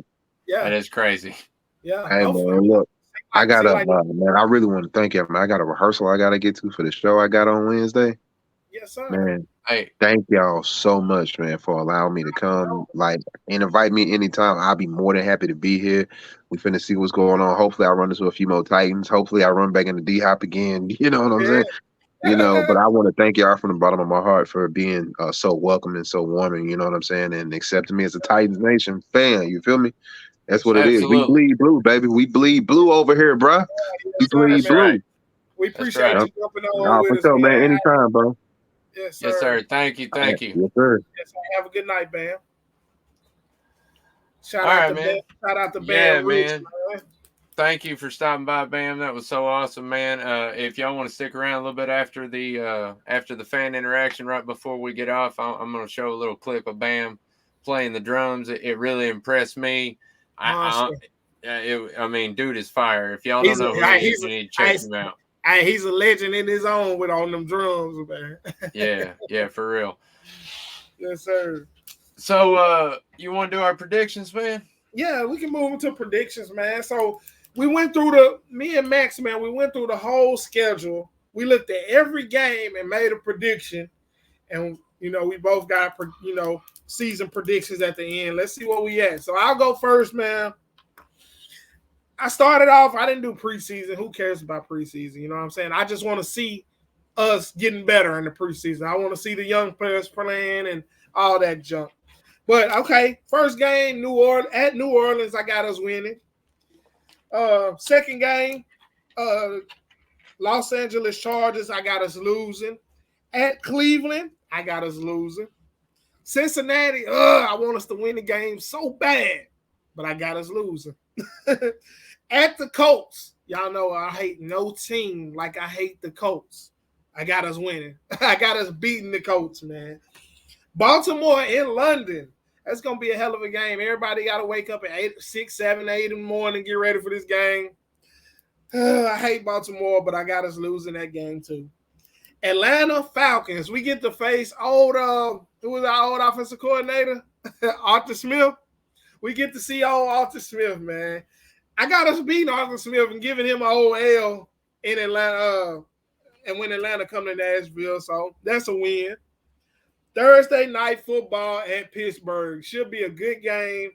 Yeah. That is crazy. Yeah. Hey, man, look. I got man, I really want to thank you, man. I got a rehearsal I got to get to for the show I got on Wednesday. Yes, sir. Man, hey, thank y'all so much, man, for allowing me to come, and invite me anytime. I'll be more than happy to be here. We finna see what's going on. Hopefully, I run into a few more Titans. Hopefully, I run back into D-Hop again. You know what I'm saying? But I want to thank y'all from the bottom of my heart for being so welcoming, so warming, you know what I'm saying, and accepting me as a Titans Nation fan. You feel me? That's what it is. We bleed blue, baby. We bleed blue over here, bro. We bleed blue. Right. We appreciate you jumping on with us, sure, man. Anytime, bro. Yes, sir. Yes, sir. Thank you. Yes, sir. Yes, sir. Have a good night, Bam. Shout out to Bam. Shout out to Bam. Man. Thank you for stopping by, Bam. That was so awesome, man. If y'all want to stick around a little bit after the fan interaction, right before we get off, I'm going to show a little clip of Bam playing the drums. It really impressed me. I mean, dude is fire. If y'all don't know who he is, you need to check him out. He's a legend in his own with on them drums, man. yeah, for real. Yes, sir. So, you want to do our predictions, man? Yeah, we can move into predictions, man. So, we went through me and Max, man, we went through the whole schedule. We looked at every game and made a prediction. And, we both got, season predictions at the end. Let's see what we at. So, I'll go first, man. I started off, I didn't do preseason. Who cares about preseason? You know what I'm saying? I just want to see us getting better in the preseason. I want to see the young players playing and all that junk. But, okay, first game, New Orleans, I got us winning. Second game, Los Angeles Chargers, I got us losing. At Cleveland, I got us losing. Cincinnati, I want us to win the game so bad, but I got us losing. At the Colts, y'all know I hate no team like I hate the Colts. I got us winning. I got us beating the Colts, man. Baltimore in London. That's going to be a hell of a game. Everybody got to wake up at 6, 7, 8 in the morning, get ready for this game. I hate Baltimore, but I got us losing that game too. Atlanta Falcons. We get to face who was our old offensive coordinator? Arthur Smith. We get to see old Arthur Smith, man. I got us beating Arthur Smith and giving him an old L in Atlanta. And when Atlanta come to Nashville, so that's a win. Thursday night football at Pittsburgh. Should be a good game.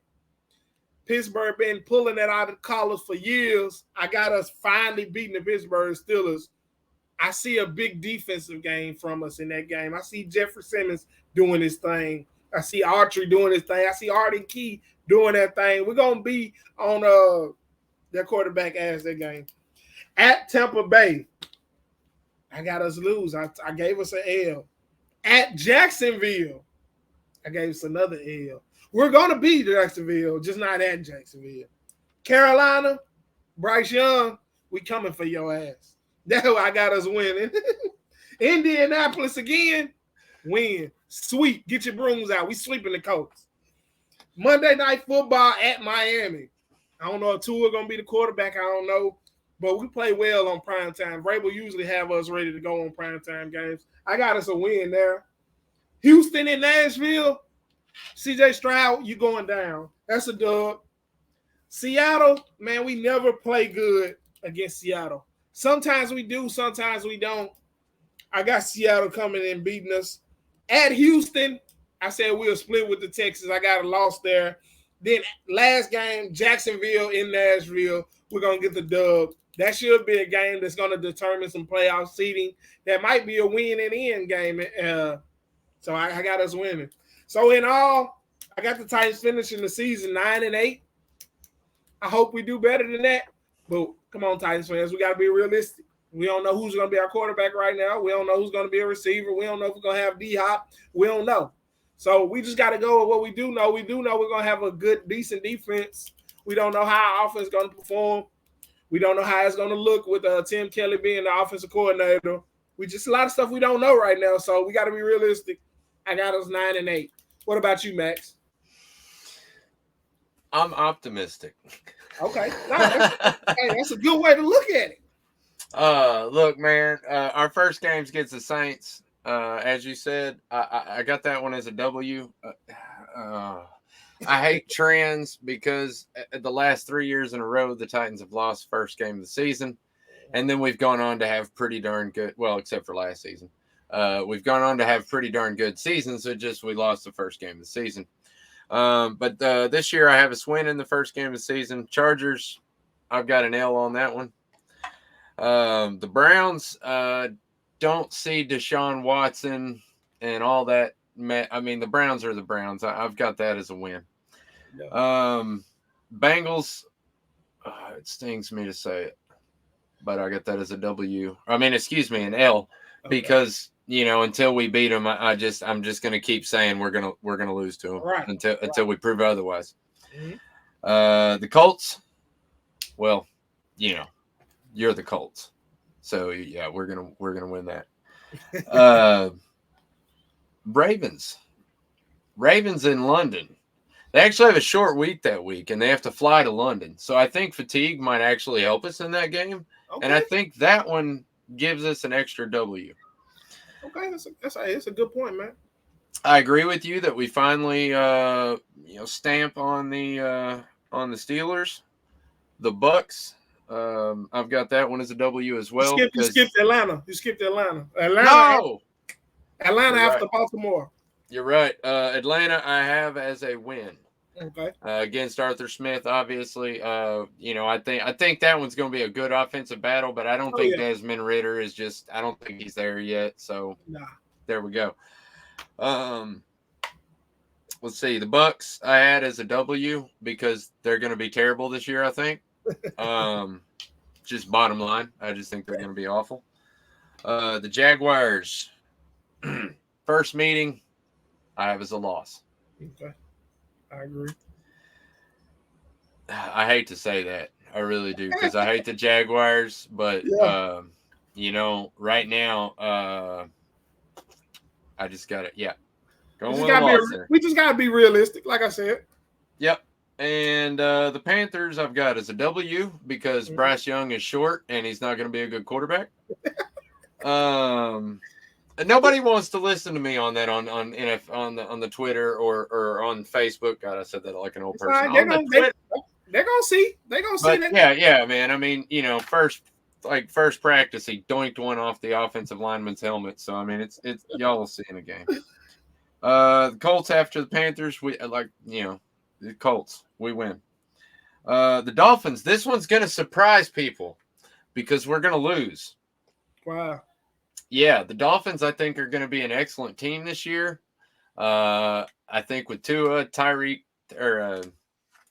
Pittsburgh been pulling that out of the collars for years. I got us finally beating the Pittsburgh Steelers. I see a big defensive game from us in that game. I see Jeffrey Simmons doing his thing. I see Archery doing his thing. I see Arden Key doing that thing. We're going to be on their quarterback ass that game. At Tampa Bay, I got us lose. I gave us an L. At Jacksonville, I gave us another L. We're going to beat Jacksonville, just not at Jacksonville. Carolina, Bryce Young, we coming for your ass. That's who I got us winning. Indianapolis again, win. Sweep. Get your brooms out. We sweeping the Colts. Monday Night Football at Miami. I don't know if Tua going to be the quarterback. I don't know. But we play well on primetime. Vrabel usually have us ready to go on primetime games. I got us a win there. Houston and Nashville. CJ Stroud, you going down. That's a dub. Seattle, man, we never play good against Seattle. Sometimes we do, sometimes we don't. I got Seattle coming in beating us. At Houston, I said we'll split with the Texans. I got a loss there. Then last game, Jacksonville in Nashville. We're going to get the dub. That should be a game that's going to determine some playoff seeding. That might be a win and end game. So I got us winning. So in all, I got the Titans finishing the season 9-8. I hope we do better than that. But come on, Titans fans, we got to be realistic. We don't know who's going to be our quarterback right now. We don't know who's going to be a receiver. We don't know if we're going to have D-Hop. We don't know. So we just got to go with what we do know. We do know we're going to have a good, decent defense. We don't know how our offense is going to perform. We don't know how it's going to look with Tim Kelly being the offensive coordinator. We just a lot of stuff we don't know right now. So we got to be realistic. I got us 9-8. What about you, Max? I'm optimistic. Okay. No, that's a good way to look at it. Look, man, our first game's against the Saints. As you said, I got that one as a W. I hate trends because the last 3 years in a row, the Titans have lost first game of the season. And then we've gone on to have pretty darn good, well, except for last season. We've gone on to have pretty darn good seasons. So just we lost the first game of the season. But this year I have us win in the first game of the season. Chargers, I've got an L on that one. The Browns don't see Deshaun Watson and all that. I mean, the Browns are the Browns. I've got that as a win. Yeah. Bengals, it stings me to say it, but I got that as a W. I mean, excuse me, an L, because until we beat them, I'm just going to keep saying we're gonna lose to them until we prove otherwise. Mm-hmm. The Colts, well, you're the Colts, so yeah, we're gonna win that. Ravens in London. They actually have a short week that week, and they have to fly to London. So I think fatigue might actually help us in that game, and I think that one gives us an extra W. Okay, that's a good point, man. I agree with you that we finally stamp on the Steelers, the Bucks. I've got that one as a W as well. You skipped Atlanta. No. Atlanta after Baltimore. You're right. Atlanta I have as a win. Okay. Against Arthur Smith, obviously. I think that one's going to be a good offensive battle, but I don't think Desmond Ridder is I don't think he's there yet. So There we go. Let's see. The Bucks I had as a W because they're going to be terrible this year, I think. Just bottom line. I just think they're going to be awful. The Jaguars, first meeting, I have as a loss. Okay. I agree. I hate to say that. I really do because I hate the Jaguars, but right now, I just got it. Yeah. We just got to be realistic, like I said. Yep. And the Panthers, I've got as a W because Bryce Young is short and he's not going to be a good quarterback. Nobody wants to listen to me on that on the Twitter or on Facebook. God, I said that like an old person. They're gonna see. They're gonna see that. Yeah, man. I mean, first practice, he doinked one off the offensive lineman's helmet. So I mean, it's y'all will see in the game. The Colts after the Panthers, the Colts, we win. The Dolphins, this one's gonna surprise people because we're gonna lose. Wow. Yeah, the Dolphins, I think, are going to be an excellent team this year. I think with Tua, Tyreek Hill.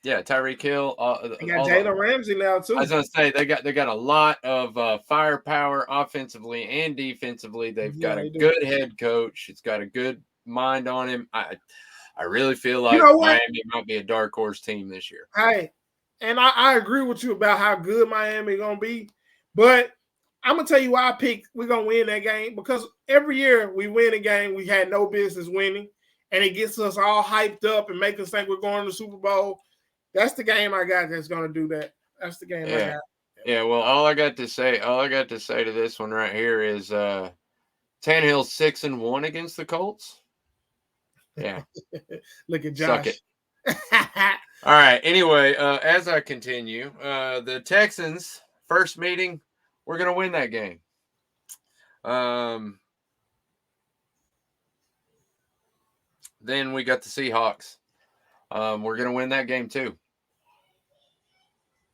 They got Jalen Ramsey now too. I was going to say they got a lot of firepower offensively and defensively. They've got a good head coach. It's got a good mind on him. I really feel like Miami might be a dark horse team this year. Hey, and I agree with you about how good Miami going to be, but I'm going to tell you why I picked we're going to win that game, because every year we win a game we had no business winning, and it gets us all hyped up and make us think we're going to the Super Bowl. That's the game I got that's going to do that. That's the game I got. Yeah, well, all I got to say to this one right here is Tannehill's 6-1 against the Colts. Yeah. Look at Josh. Suck it. All right. Anyway, as I continue, the Texans first meeting, we're gonna win that game. Then we got the Seahawks. We're gonna win that game too.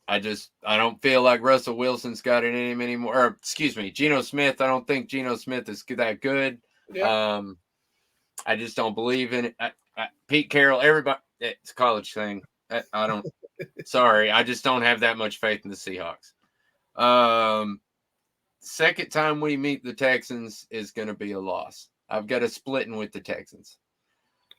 I don't feel like Russell Wilson's got it in him anymore. Or, excuse me, Geno Smith. I don't think Geno Smith is that good. Yeah. I just don't believe in it. Pete Carroll, everybody, it's a college thing. I don't. Sorry, I just don't have that much faith in the Seahawks. Second time we meet the Texans is going to be a loss. I've got a splitting with the Texans.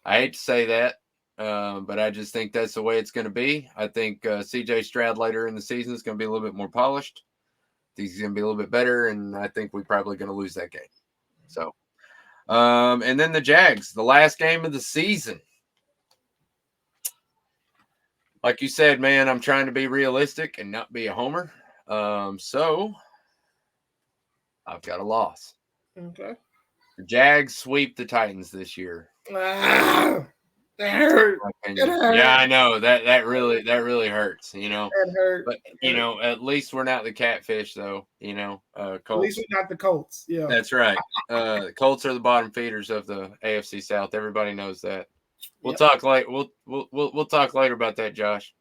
I hate to say that, but I just think that's the way it's going to be. I think C.J. Stroud later in the season is going to be a little bit more polished. I think he's going to be a little bit better, and I think we're probably going to lose that game. So, and then the Jags, the last game of the season. Like you said, man, I'm trying to be realistic and not be a homer. So I've got a loss. Okay. The Jags sweep the Titans this year. That hurt. Yeah, I know that really hurts. You know, that hurt. But you know, at least we're not the catfish, though. You know, Colts. At least we're not the Colts. Yeah, that's right. The Colts are the bottom feeders of the AFC South. Everybody knows that. We'll talk later. We'll talk later about that, Josh.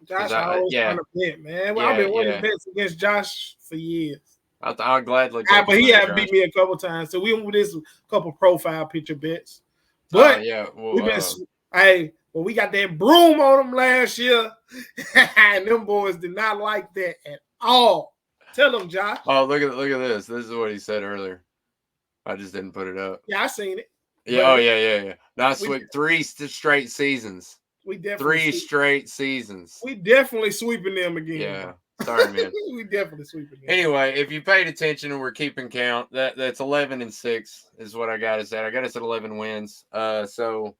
Josh, I always trying to bet, man. Well, I've been winning bets against Josh for years. I'll gladly. But he had beat me a couple times, so we went this couple profile picture bets. But we got that broom on them last year, and them boys did not like that at all. Tell them, Josh. Oh, look at this. This is what he said earlier. I just didn't put it up. Yeah, I seen it. Yeah. Yeah. Now sweep 3 straight seasons. We definitely 3 straight seasons. We definitely sweeping them again. Yeah. Sorry, man. We definitely sweeping them. Anyway, if you paid attention and we're keeping count, that's 11-6 is what I got us at. I got us at 11 wins. So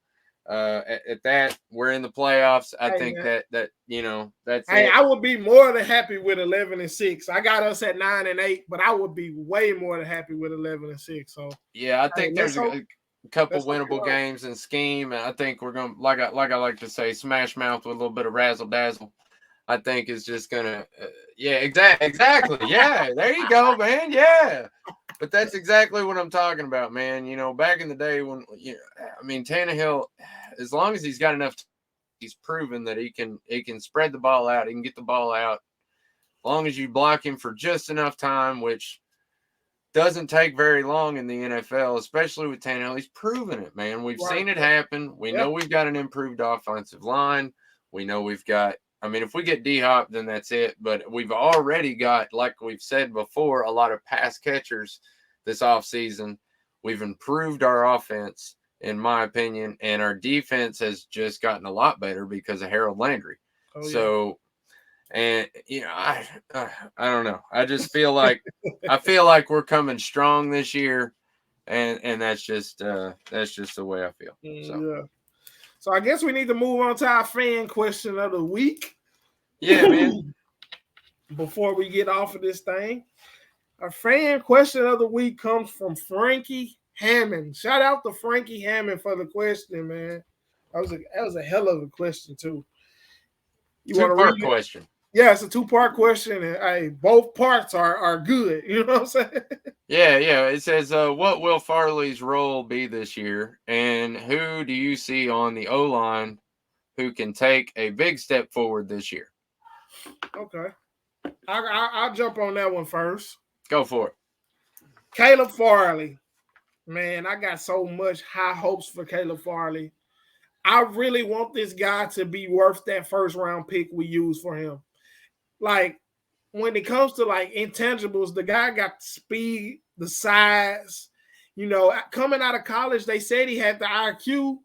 at that, we're in the playoffs. I think that you know that's. Hey, I would be more than happy with 11-6. I got us at 9-8, but I would be way more than happy with 11-6. So yeah, I think there's a couple winnable games in scheme, and I think we're gonna like I like to say, smash mouth with a little bit of razzle dazzle. I think is just gonna, exactly. Yeah, there you go, man. Yeah, but that's exactly what I'm talking about, man. You know, back in the day when, Tannehill, as long as he's got enough, he's proven that he can spread the ball out. He can get the ball out, as long as you block him for just enough time, which doesn't take very long in the NFL, especially with Tannehill. He's proven it, man. We've seen it happen. We know we've got an improved offensive line. We know we've got. If we get D-Hop, then that's it. But we've already got, like we've said before, a lot of pass catchers this offseason. We've improved our offense, in my opinion, and our defense has just gotten a lot better because of Harold Landry. Oh, yeah. So, and I don't know. I just feel like we're coming strong this year, and that's just the way I feel. So. Yeah. So I guess we need to move on to our fan question of the week. Yeah, man. Before we get off of this thing, our fan question of the week comes from Frankie Hammond. Shout out to Frankie Hammond for the question, man. That was a hell of a question too. You want to read it? Question? Yeah, it's a 2-part question, and both parts are good. You know what I'm saying? Yeah. It says, what will Farley's role be this year, and who do you see on the O-line who can take a big step forward this year? Okay. I'll jump on that one first. Go for it. Caleb Farley. Man, I got so much high hopes for Caleb Farley. I really want this guy to be worth that first-round pick we use for him. Like, when it comes to, intangibles, the guy got the speed, the size. Coming out of college, they said he had the IQ,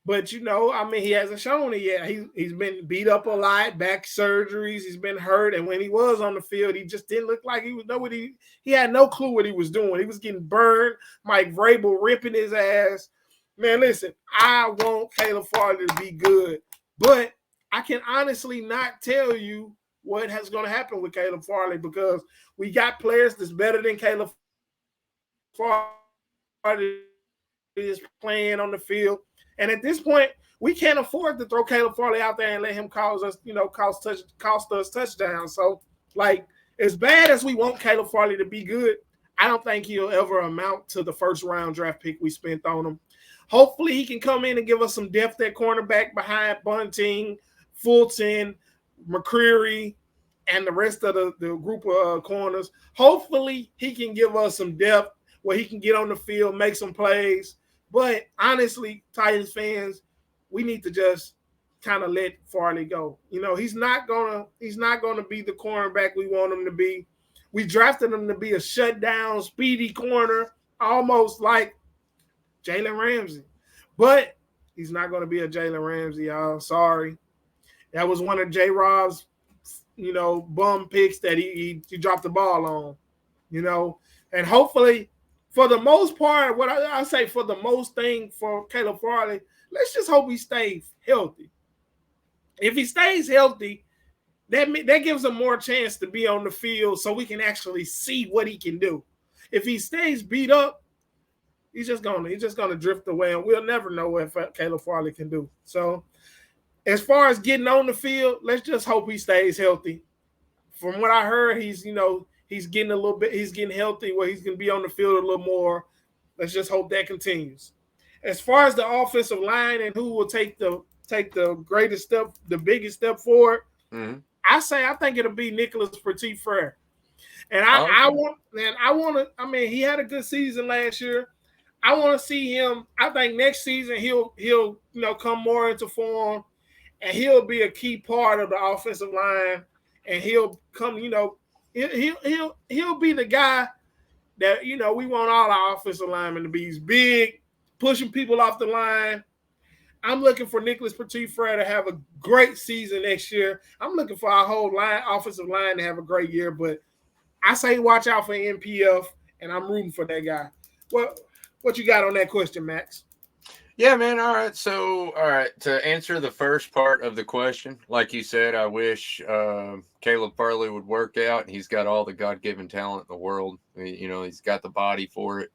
but, he hasn't shown it yet. He's been beat up a lot, back surgeries, he's been hurt, and when he was on the field, he just didn't look like he had no clue what he was doing. He was getting burned, Mike Vrabel ripping his ass. Man, listen, I want Caleb Farley to be good, but I can honestly not tell you what is going to happen with Caleb Farley because we got players that's better than Caleb Farley is playing on the field. And at this point, we can't afford to throw Caleb Farley out there and let him cost us touchdowns. So, like, as bad as we want Caleb Farley to be good, I don't think he'll ever amount to the first round draft pick we spent on him. Hopefully, he can come in and give us some depth at cornerback behind Bunting, Fulton, McCreary, and the rest of the group of corners. Hopefully, he can give us some depth where he can get on the field, make some plays. But honestly, Titans fans, we need to just kind of let Farley go. You know, he's not gonna be the cornerback we want him to be. We drafted him to be a shutdown, speedy corner, almost like Jalen Ramsey. But he's not gonna be a Jalen Ramsey, y'all. Sorry. That was one of J-Rob's, bum picks that he dropped the ball on, and hopefully, for the most part, what I say for the most thing for Caleb Farley, let's just hope he stays healthy. If he stays healthy, that gives him more chance to be on the field so we can actually see what he can do. If he stays beat up, he's just gonna drift away, and we'll never know what Caleb Farley can do. So, as far as getting on the field, let's just hope he stays healthy. From what I heard, he's getting healthy where he's going to be on the field a little more. Let's just hope that continues. As far as the offensive line and who will take the greatest step, the biggest step forward, I think it'll be Nicholas Petit-Frere. And he had a good season last year. I want to see him. I think next season he'll come more into form, and he'll be a key part of the offensive line, and he'll come, he'll be the guy that, we want all our offensive linemen to be. He's big, pushing people off the line. I'm looking for Nicholas Petit-Frere to have a great season next year. I'm looking for our whole offensive line to have a great year, but I say watch out for NPF, and I'm rooting for that guy. What you got on that question, Max? Yeah, man. All right. So, to answer the first part of the question, like you said, I wish Caleb Farley would work out. He's got all the God-given talent in the world. He's got the body for it.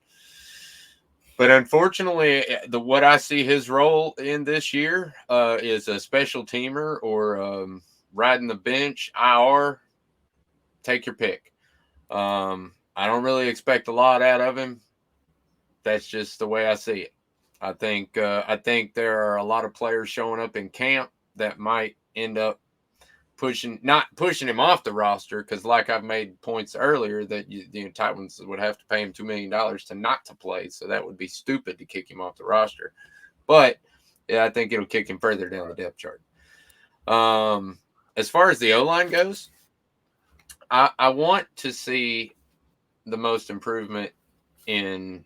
But unfortunately, what I see his role in this year is a special teamer or riding the bench, IR. Take your pick. I don't really expect a lot out of him. That's just the way I see it. I think there are a lot of players showing up in camp that might end up not pushing him off the roster, because like I've made points earlier that the Titans would have to pay him $2 million not to play, so that would be stupid to kick him off the roster. But yeah, I think it'll kick him further down the depth chart. As far as the O-line goes, I want to see the most improvement in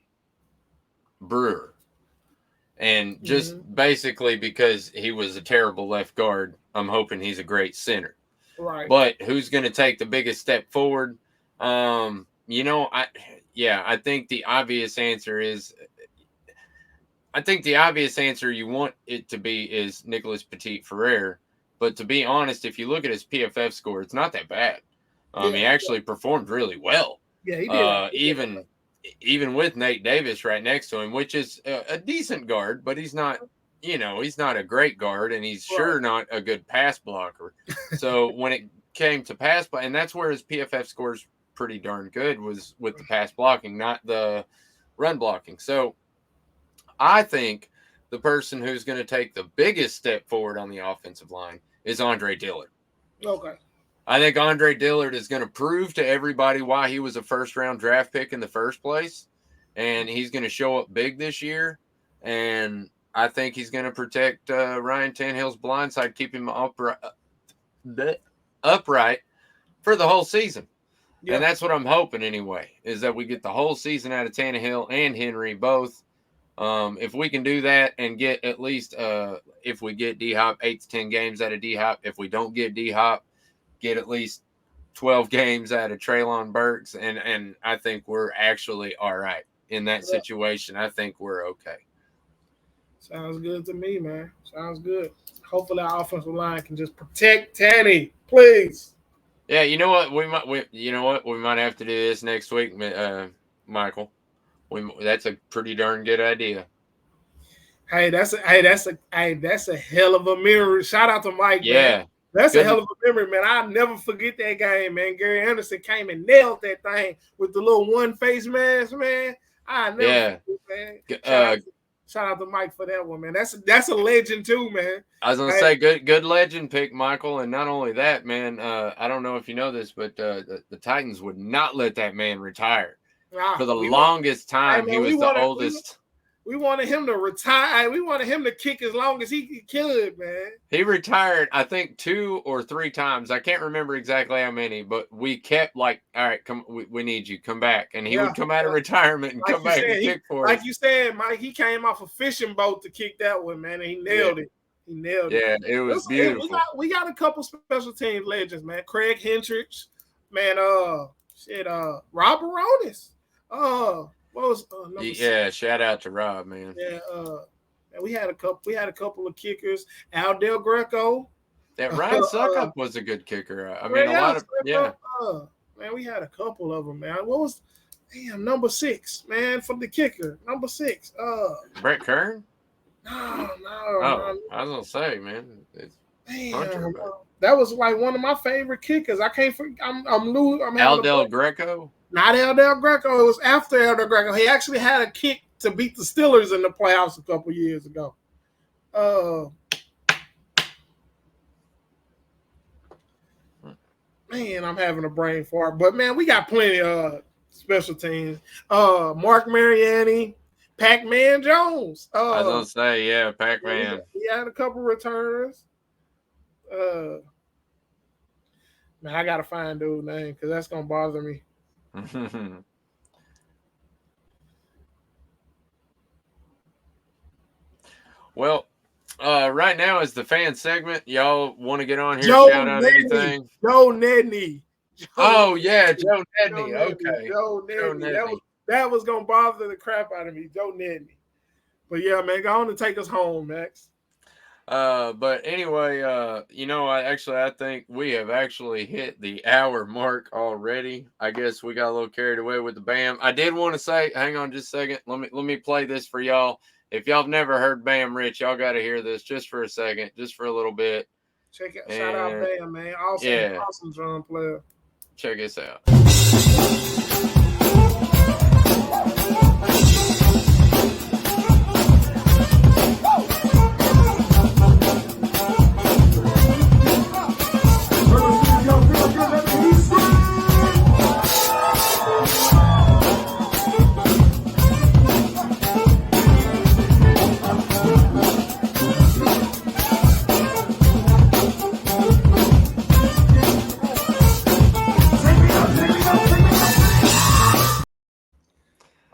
Brewer. And just basically because he was a terrible left guard, I'm hoping he's a great center. Right. But who's going to take the biggest step forward? I think the obvious answer is, you want it to be is Nicholas Petit-Frere. But to be honest, if you look at his PFF score, it's not that bad. He actually performed really well. Yeah, he did. Even with Nate Davis right next to him, which is a decent guard, but he's not, he's not a great guard, and he's sure not a good pass blocker. So when it came to pass, and that's where his PFF scores pretty darn good, was with the pass blocking, not the run blocking. So I think the person who's going to take the biggest step forward on the offensive line is Andre Dillard. Okay. I think Andre Dillard is going to prove to everybody why he was a first-round draft pick in the first place, and he's going to show up big this year. And I think he's going to protect Ryan Tannehill's blindside, keep him upright for the whole season. Yep. And that's what I'm hoping anyway, is that we get the whole season out of Tannehill and Henry both. If we can do that and get at least, if we get D-Hop, 8 to 10 games out of D-Hop. If we don't get D-Hop, get at least 12 games out of Treylon Burks, and I think we're actually all right in that situation. I think we're okay. Sounds good to me, man. Sounds good. Hopefully our offensive line can just protect Tanny, please. Yeah, you know what? We might have to do this next week, Michael. That's a pretty darn good idea. That's a hell of a memory. Shout out to Mike. Yeah. Man. That's a hell of a memory, man. I'll never forget that game, man. Gary Anderson came and nailed that thing with the little one face mask, man. I never forget, man. Shout out to Mike for that one, man. That's a legend too, man. I was gonna say good legend pick, Michael. And not only that, man, I don't know if you know this, but the Titans would not let that man retire. For the longest time. He was the oldest. We wanted him to retire. We wanted him to kick as long as he could, man. He retired, I think, 2 or 3 times. I can't remember exactly how many, but we kept like, all right, come, we need you, come back. And he would come out of retirement and come back and kick for us. Like you said, Mike, he came off a fishing boat to kick that one, man, and he nailed it. He nailed it. Yeah, it was beautiful. We got a couple special teams legends, man. Craig Hendricks, man. Rob Baronis. What was shout out to Rob, man. Yeah, we had a couple of kickers. Al Del Greco. That Ryan Suckup was a good kicker. I mean, man, we had a couple of them, man. What was number 6, man, from the kicker? Number 6. Brett Kern? No. I was gonna say, man. That was like one of my favorite kickers. I can't forget. I'm Al Del Greco? Not Al Del Greco. It was after Al Del Greco. He actually had a kick to beat the Steelers in the playoffs a couple years ago. Man, I'm having a brain fart. But, man, we got plenty of special teams. Mark Mariani, Pac-Man Jones. I was going to say, Pac-Man. He had a couple returns. Man, I got to find dude's name because that's going to bother me. Well, right now is the fan segment. Y'all want to get on here, shout out anything? Joe Nedney. Joe Nedney. Okay. Joe Nedney. That was gonna bother the crap out of me, Joe Nedney. But yeah, man, go on and take us home, Max. But anyway, I think we have actually hit the hour mark already. I guess we got a little carried away with the Bam. I did want to say, hang on just a second. Let me play this for y'all. If y'all have never heard Bam Rich, y'all got to hear this just for a second, just for a little bit. Check it. Shout out Bam, man. Awesome drum player. Check this out.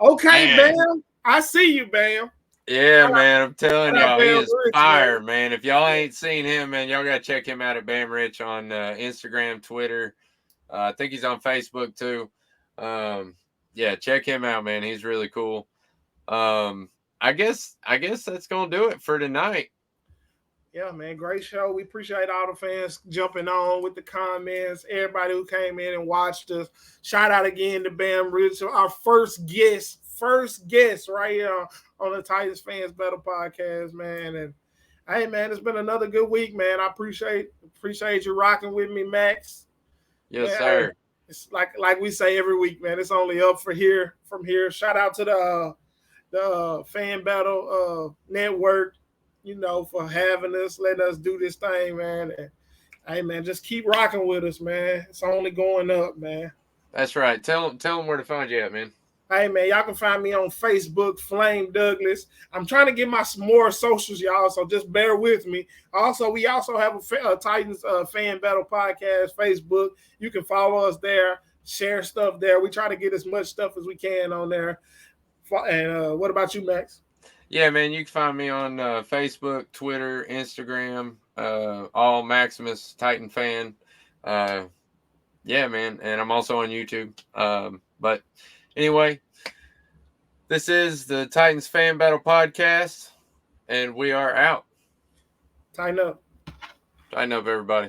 Okay, Bam. I see you, Bam. Yeah, man. I'm telling y'all, he is fire, man. If y'all ain't seen him, man, y'all got to check him out at Bam Rich on Instagram, Twitter. I think he's on Facebook too. Check him out, man. He's really cool. I guess that's going to do it for tonight. Yeah, man. Great show. We appreciate all the fans jumping on with the comments. Everybody who came in and watched us. Shout out again to Bam Rich, our first guest right here on the Titans Fans Battle Podcast, man. And hey, man, it's been another good week, man. I appreciate you rocking with me, Max. Yes, man, sir. It's like we say every week, man. It's only up from here. Shout out to the Fan Battle Network, for having us, letting us do this thing, man. And, hey, man, just keep rocking with us, man. It's only going up, man. That's right. Tell them where to find you at, man. Hey, man, y'all can find me on Facebook, Flame Douglas. I'm trying to get my more socials, y'all, so just bear with me. Also, we also have a Titans Fan Battle Podcast Facebook. You can follow us there, share stuff there. We try to get as much stuff as we can on there. And what about you, Max? Yeah, man, you can find me on Facebook, Twitter, Instagram, all Maximus Titan Fan. Yeah, man, and I'm also on YouTube. But anyway, this is the Titans Fan Battle Podcast, and we are out. Tighten up. Tighten up, everybody.